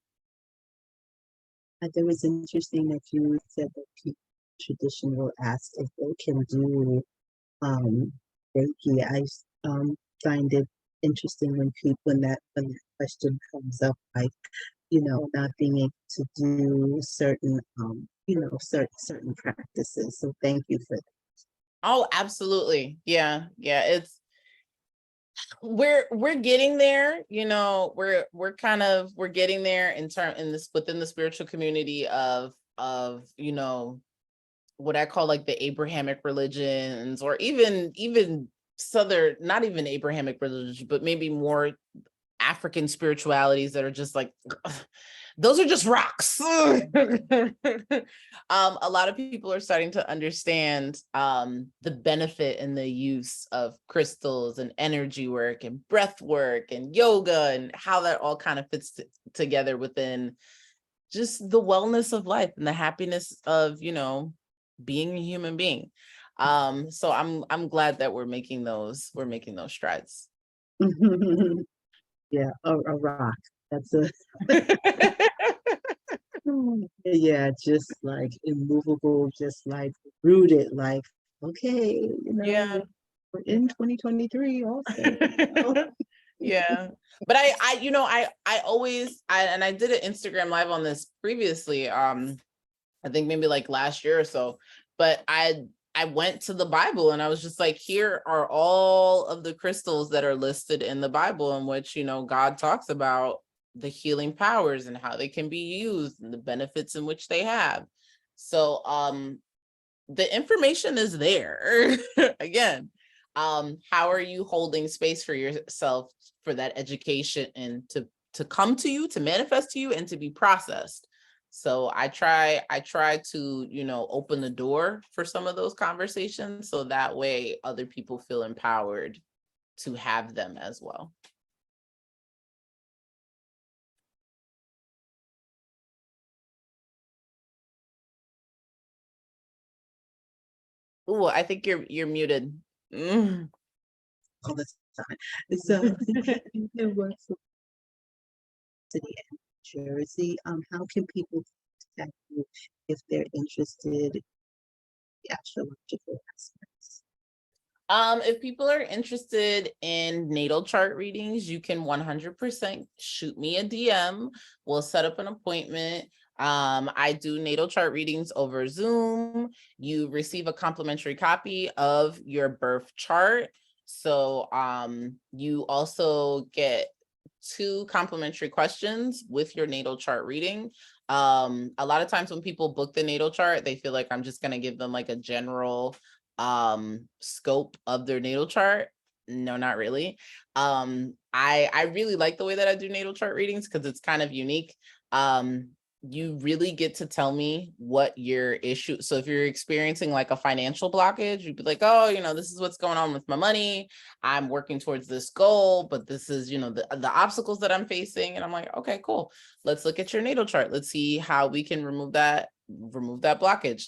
I think it was interesting that you said that people tradition will ask if they can do Reiki. I find it interesting when that question comes up, like, you know, not being able to do certain certain practices. So thank you for that. Oh, absolutely. Yeah. It's we're getting there, you know, we're getting there in this within the spiritual community of you know, what I call like the Abrahamic religions, or even southern, not even Abrahamic religions, but maybe more African spiritualities that are just like, those are just rocks. A lot of people are starting to understand the benefit and the use of crystals and energy work and breath work and yoga, and how that all kind of fits together within just the wellness of life and the happiness of, you know, being a human being. So I'm glad that we're making those strides. Yeah, a rock. That's a yeah, just like immovable, just like rooted, like, okay, you know, Yeah. we're in 2023 also. Yeah. But I you know, I always and I did an Instagram live on this previously, I think maybe like last year or so, but I went to the Bible and I was just like, here are all of the crystals that are listed in the Bible, in which, you know, God talks about the healing powers and how they can be used and the benefits in which they have. So the information is there. Again, how are you holding space for yourself for that education and to come to you, to manifest to you, and to be processed? So I try to, you know, open the door for some of those conversations, so that way other people feel empowered to have them as well. Oh, I think you're muted. Mm. All the time. So it works for City and Jersey. How can people contact you if they're interested in the astrological aspects? If people are interested in natal chart readings, you can 100% shoot me a DM. We'll set up an appointment. I do natal chart readings over Zoom. You receive a complimentary copy of your birth chart. So you also get 2 complimentary questions with your natal chart reading. A lot of times when people book the natal chart, they feel like I'm just going to give them like a general scope of their natal chart. No, not really. I really like the way that I do natal chart readings because it's kind of unique. You really get to tell me what your issue. So if you're experiencing like a financial blockage, you'd be like, oh, this is what's going on with my money. I'm working towards this goal, but this is, the obstacles that I'm facing. And I'm like, okay, cool. Let's look at your natal chart. Let's see how we can remove that blockage.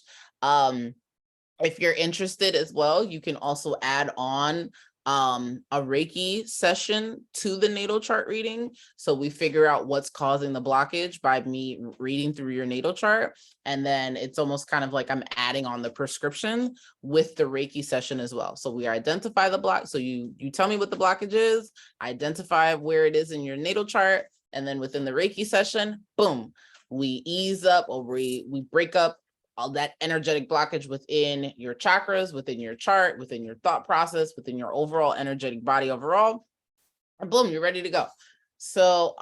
If you're interested as well, you can also add on a Reiki session to the natal chart reading. So we figure out what's causing the blockage by me reading through your natal chart. And then it's almost kind of like I'm adding on the prescription with the Reiki session as well. So we identify the block. So you tell me what the blockage is, identify where it is in your natal chart. And then within the Reiki session, boom, we ease up or we break up all that energetic blockage within your chakras, within your chart, within your thought process, within your overall energetic body overall, and boom, you're ready to go. So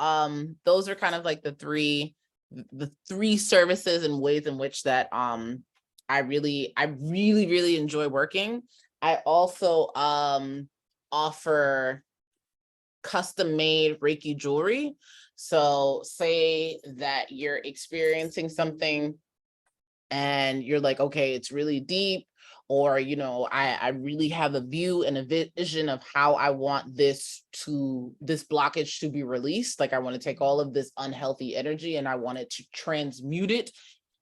those are kind of like the three services and ways in which that I really enjoy working. I also offer custom made Reiki jewelry. So say that you're experiencing something and you're like, okay, it's really deep, or, I really have a view and a vision of how I want this blockage to be released. Like I want to take all of this unhealthy energy and I want it to transmute it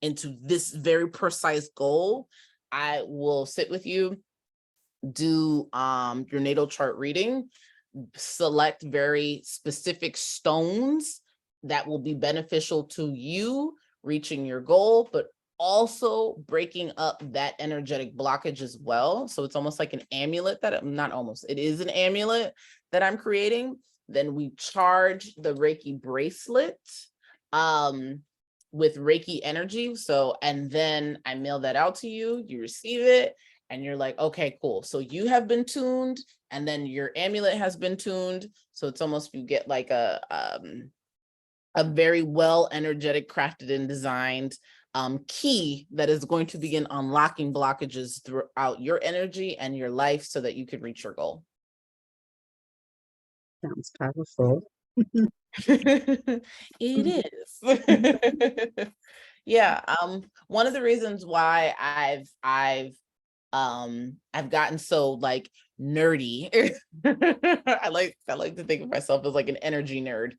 into this very precise goal. I will sit with you, do your natal chart reading, select very specific stones that will be beneficial to you reaching your goal, but also breaking up that energetic blockage as well. So it's almost like an amulet it is an amulet that I'm creating. Then we charge the Reiki bracelet with Reiki energy. So, and then I mail that out to you, you receive it, and you're like, okay, cool. So you have been tuned, and then your amulet has been tuned. So it's almost, you get like a very well energetic, crafted and designed key that is going to begin unlocking blockages throughout your energy and your life so that you can reach your goal. Sounds powerful. It is. Yeah. One of the reasons why I've gotten so like nerdy. I like to think of myself as like an energy nerd.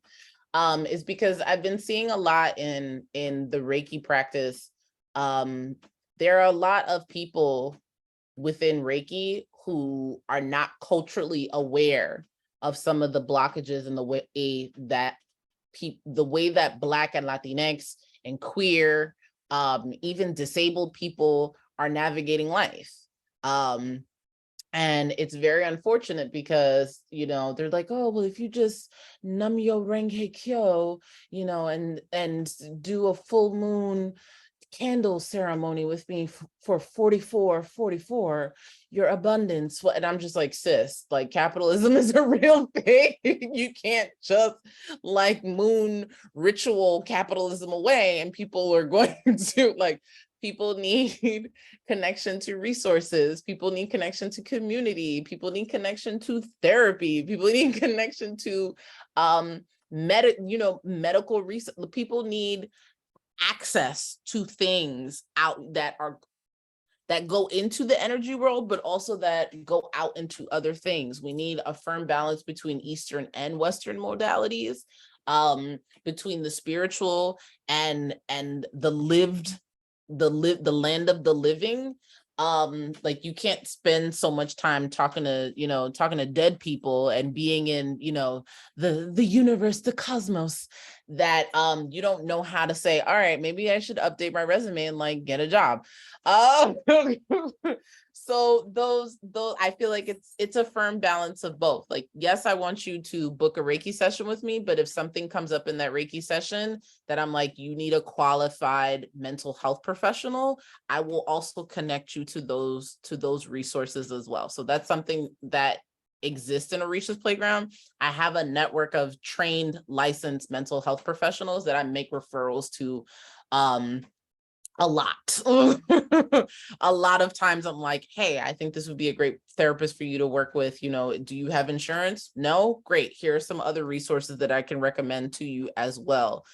Is because I've been seeing a lot in the Reiki practice. There are a lot of people within Reiki who are not culturally aware of some of the blockages and the way that Black and Latinx and queer, even disabled people are navigating life. And it's very unfortunate because, they're like, oh, well, if you just Namyo Renge Kyo, and do a full moon candle ceremony with me for 44, your abundance. And I'm just like, sis, like capitalism is a real thing. You can't just like moon ritual capitalism away and people are going to like, people need connection to resources. People need connection to community. People need connection to therapy. People need connection to medical research. People need access to things out that go into the energy world, but also that go out into other things. We need a firm balance between Eastern and Western modalities, between the spiritual and the land of the living. like you can't spend so much time talking to dead people and being in, the universe, the cosmos, that you don't know how to say, all right, maybe I should update my resume and like get a job. So those I feel like it's a firm balance of both. Like, yes, I want you to book a Reiki session with me, but if something comes up in that Reiki session that I'm like, you need a qualified mental health professional, I will also connect you to those resources as well. So that's something that exists in Orishas Playground. I have a network of trained, licensed mental health professionals that I make referrals to a lot. A lot of times I'm like, hey, I think this would be a great therapist for you to work with. Do you have insurance? No? Great. Here are some other resources that I can recommend to you as well,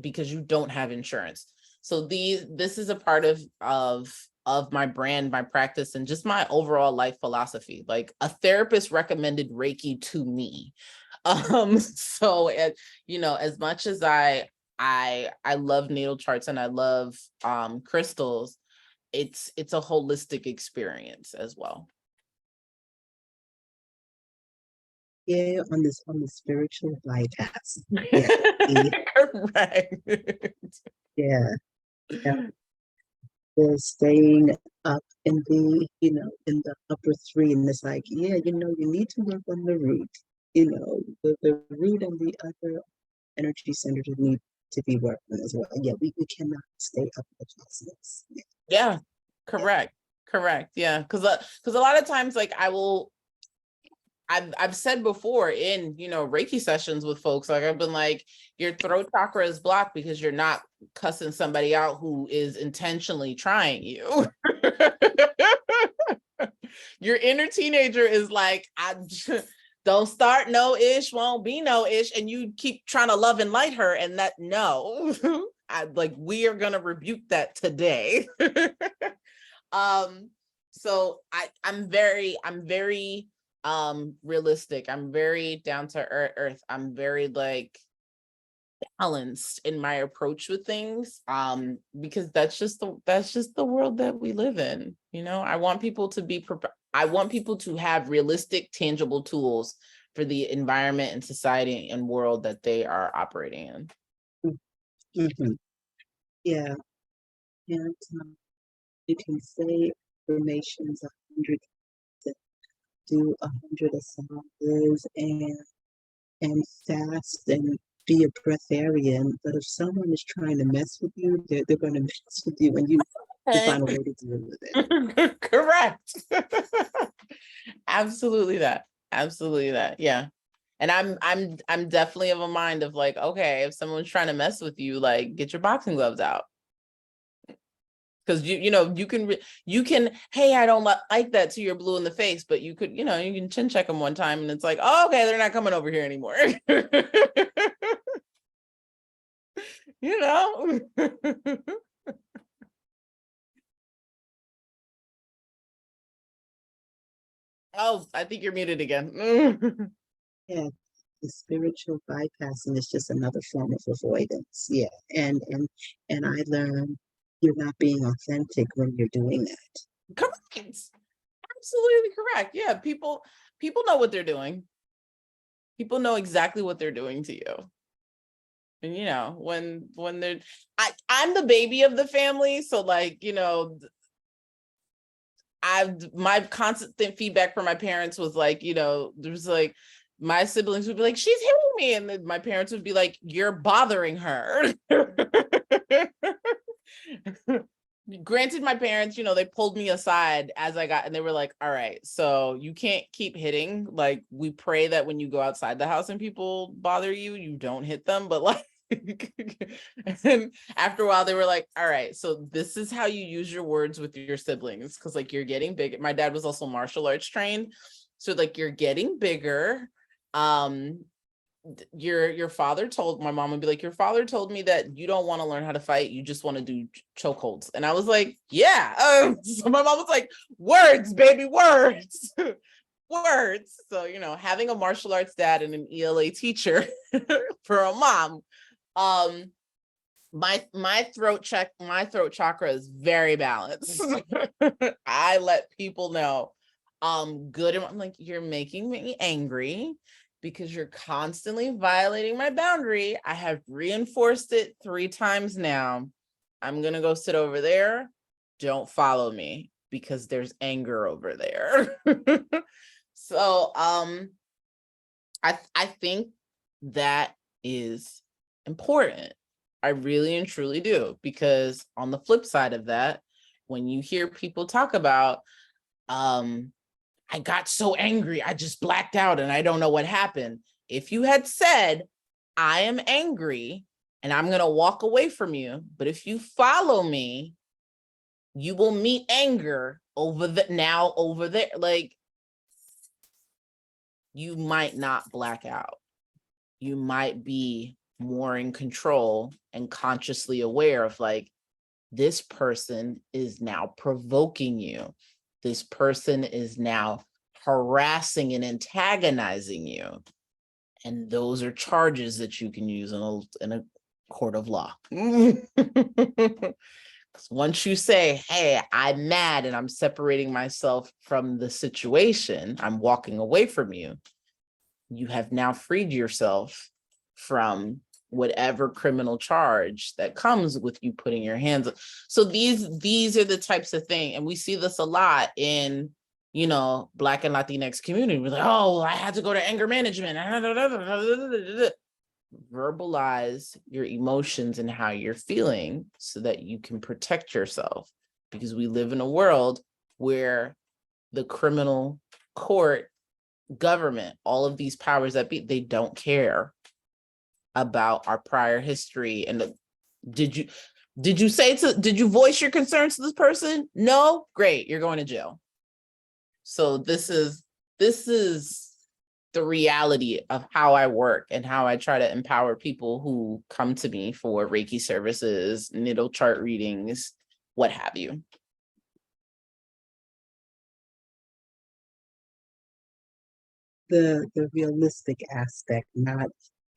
because you don't have insurance. So this is a part of my brand, my practice, and just my overall life philosophy. Like, a therapist recommended Reiki to me. So as much as I love natal charts and I love crystals, it's a holistic experience as well. Yeah, on the spiritual bypass. Yeah. Correct. Yeah. Yeah. They're staying up in the upper three, and it's like, yeah, you need to work on the root. The root and the other energy centers need to be worked on as well. Yeah, we cannot stay up in the cosmos. Yeah, correct. Yeah, because a lot of times, like, I've said before in Reiki sessions with folks, like, I've been like, your throat chakra is blocked because you're not cussing somebody out who is intentionally trying you. Your inner teenager is like, I don't start no ish, won't be no ish, and you keep trying to love and light her, and that no, we are gonna rebuke that today. So I'm very realistic. I'm very down to earth. I'm very like balanced in my approach with things, because that's just the world that we live in. I want people to have realistic, tangible tools for the environment and society and world that they are operating in. Mm-hmm. Yeah. And you can say affirmations 100, do 100 assadas, and fast and be a breatharian. But if someone is trying to mess with you, they're going to mess with you, and you find a way to deal with it. Correct. Absolutely that. Yeah. And I'm definitely of a mind of like, okay, if someone's trying to mess with you, like, get your boxing gloves out. Because you can, hey, I don't like that, to your blue in the face, but you could, you can chin check them one time and it's like, oh, okay, they're not coming over here anymore. Oh, I think you're muted again. Yeah, the spiritual bypassing is just another form of avoidance. Yeah, and I learned you're not being authentic when you're doing that. Correct. Absolutely correct. Yeah, people know what they're doing. People know exactly what they're doing to you. And when they're, I'm the baby of the family, so like, my constant feedback from my parents was like, there's like, my siblings would be like, she's hitting me, and then my parents would be like, you're bothering her. Granted, my parents, they pulled me aside and they were like, all right, so you can't keep hitting. Like, we pray that when you go outside the house and people bother you, you don't hit them. But like, and after a while, they were like, all right, so this is how you use your words with your siblings. Cause like, you're getting big. My dad was also martial arts trained. So like, you're getting bigger. Your father told, my mom would be like, your father told me that you don't want to learn how to fight, you just want to do chokeholds. And I was like, yeah. So my mom was like, words, baby, words. Words. So having a martial arts dad and an ELA teacher for a mom, my throat chakra is very balanced. I let people know good. I'm like, you're making me angry because you're constantly violating my boundary. I have reinforced it 3 times now. I'm gonna go sit over there. Don't follow me because there's anger over there. So I think that is important. I really and truly do, because on the flip side of that, when you hear people talk about, I got so angry, I just blacked out and I don't know what happened. If you had said, I am angry and I'm going to walk away from you, but if you follow me, you will meet anger over there. Like, you might not black out. You might be more in control and consciously aware of, like, this person is now provoking you. This person is now harassing and antagonizing you. And those are charges that you can use in a court of law. Once you say, hey, I'm mad and I'm separating myself from the situation, I'm walking away from you, you have now freed yourself from whatever criminal charge that comes with you putting your hands up. So these are the types of things, and we see this a lot in, you know, Black and Latinx community. We're like, oh, I had to go to anger management. Verbalize your emotions and how you're feeling so that you can protect yourself, because we live in a world where the criminal court, government, all of these powers that be, they don't care about our prior history. And did you voice your concerns to this person? No? Great, you're going to jail. So this is the reality of how I work and how I try to empower people who come to me for Reiki services, natal chart readings, what have you. The realistic aspect, not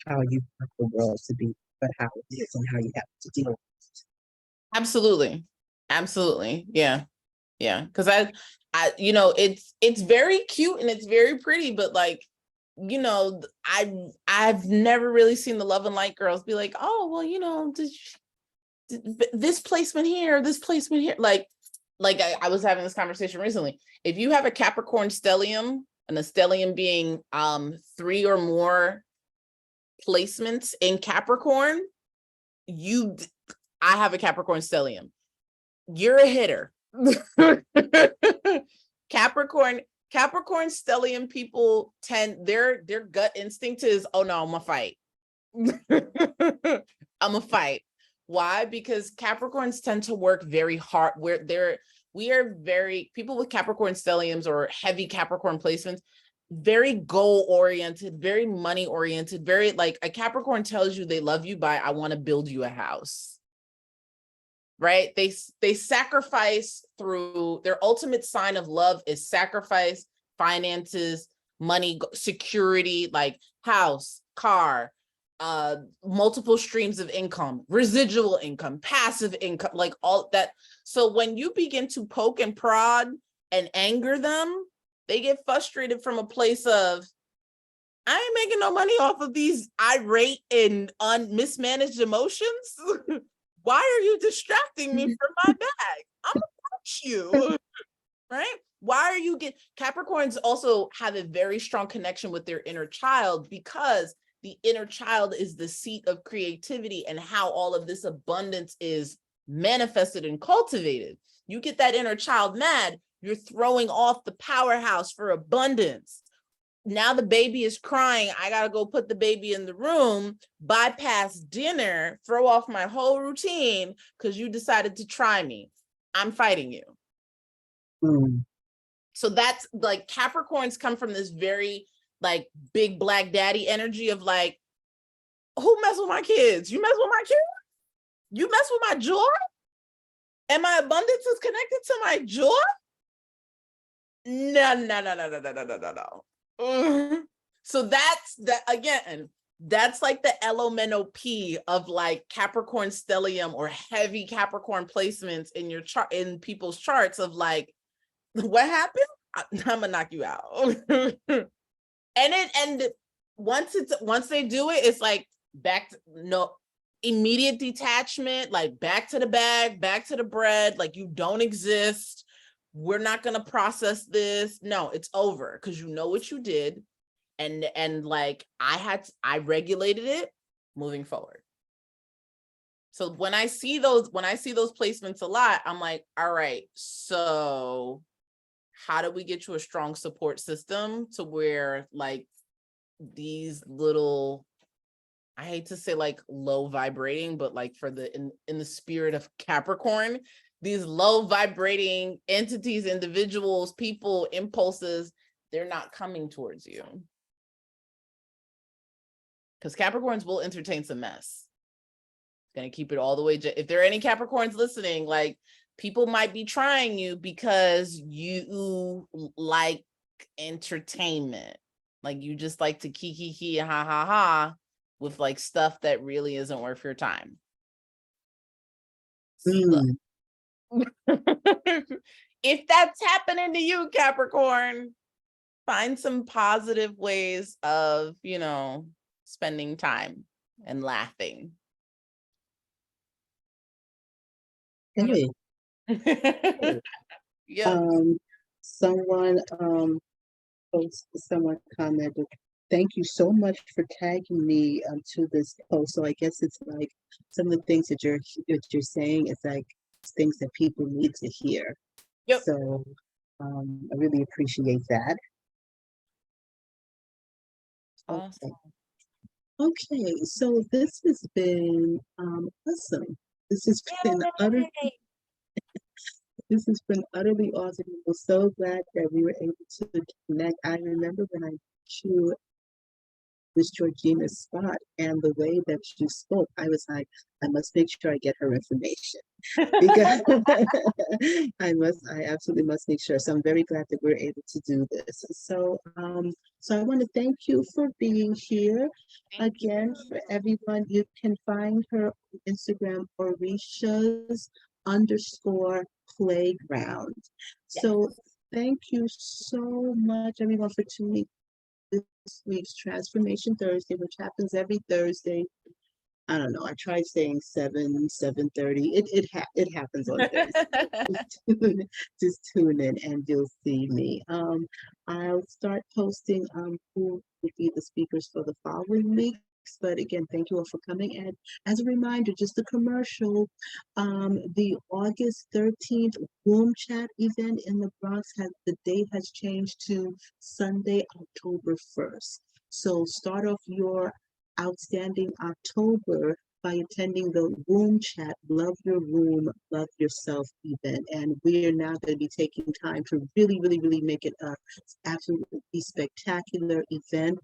how you want the world to be, but how it is and how you have to deal with it. Absolutely. Yeah. Because I you know, it's very cute and it's very pretty, but, like, you know, I've never really seen the Love and Light girls be like, oh, well, you know, this placement here, like I was having this conversation recently. If you have a Capricorn stellium, and a stellium being 3 or more placements in Capricorn, I have a Capricorn stellium. You're a hitter. Capricorn stellium people their gut instinct is, oh no, I'm gonna fight. I'm gonna fight. Why? Because Capricorns tend to work very hard. People with Capricorn stelliums or heavy Capricorn placements, very goal oriented, very money oriented, very, like, a Capricorn tells you they love you by, I want to build you a house. Right? They sacrifice through their ultimate sign of love is sacrifice, finances, money, security, like house, car, multiple streams of income, residual income, passive income, like all that. So when you begin to poke and prod and anger them, they get frustrated from a place of, I ain't making no money off of these irate and mismanaged emotions. Why are you distracting me from my bag? I'm gonna punch you, right? Why are you Capricorns also have a very strong connection with their inner child, because the inner child is the seat of creativity and how all of this abundance is manifested and cultivated. You get that inner child mad, you're throwing off the powerhouse for abundance. Now the baby is crying, I gotta go put the baby in the room, bypass dinner, throw off my whole routine because you decided to try me. I'm fighting you. So that's, like, Capricorns come from this very, like, big black daddy energy of, like, who mess with my kids? You mess with my kids? You mess with my joy? And my abundance is connected to my joy? No. So that's that again. that's like the elemental P of like Capricorn stellium or heavy Capricorn placements in your chart, in people's charts of like, what happened? I'm gonna knock you out. and once they do it, it's like back to no immediate detachment, like back to the bag, back to the bread, like you don't exist. We're not gonna process this. No, it's over because you know what you did. And like I regulated it moving forward. So when I see those placements a lot, I'm like, all right, so how do we get you a strong support system to where like these little, I hate to say like low vibrating, but like for the in the spirit of Capricorn, these low vibrating entities, individuals, people, impulses, they're not coming towards you. Because Capricorns will entertain some mess. Gonna keep it all the way. If there are any Capricorns listening, like people might be trying you because you like entertainment. Like you just like to kiki ha ha ha with like stuff that really isn't worth your time. Mm. If that's happening to you, Capricorn, find some positive ways of, spending time and laughing. Hey. Yeah. Someone someone commented, thank you so much for tagging me to this post. So I guess it's like some of the things that you're saying is like things that people need to hear. Yep. So I really appreciate that. Awesome. Okay, so this has been awesome. This has been utterly awesome. I'm so glad that we were able to connect. I remember when I met you Miss Georgina's spot, and the way that she spoke, I was like, I must make sure I get her information because I absolutely must make sure. So I'm very glad that we're able to do this. So, so I want to thank you for being here. Again, for everyone, you can find her on Instagram, Orishas_Playground. So thank you so much, everyone, for tuning this week's Transformation Thursday, which happens every Thursday. I don't know. I tried saying 7:30. It happens on Thursday. Just tune in and you'll see me. I'll start posting who will be the speakers for the following week. But again, thank you all for coming. And as a reminder, just a commercial, the August 13th Room Chat event in the Bronx, the date has changed to Sunday, October 1st. So start off your outstanding October by attending the Room Chat Love Your Room, Love Yourself event. And we are now going to be taking time to really, really, really make it a absolutely spectacular event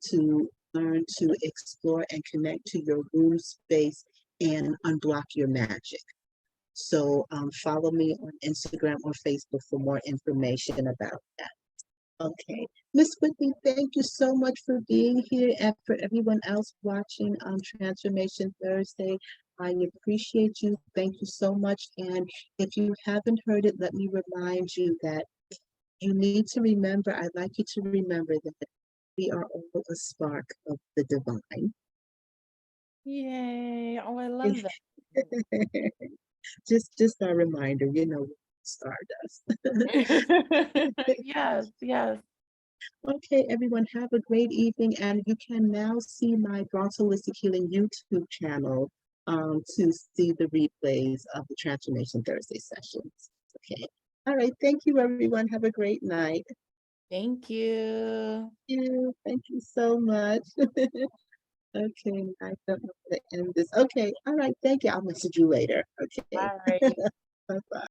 to learn to explore and connect to your room space and unblock your magic. So follow me on Instagram or Facebook for more information about that. Okay, Miss Whitney, thank you so much for being here, and for everyone else watching on Transformation Thursday. I appreciate you. Thank you so much. And if you haven't heard it, let me remind you that you need to remember, I'd like you to remember that we are all a spark of the divine. Yay. Oh, I love that. Just a reminder, stardust. Yes, yes. Okay, everyone, have a great evening, and you can now see my Bronx Holistic Healing YouTube channel to see the replays of the Transformation Thursday sessions. Okay. All right. Thank you, everyone. Have a great night. Thank you. Thank you so much. Okay, I don't know how to end this. Okay, all right. Thank you. I'll message you later. Okay. All right. Bye-bye.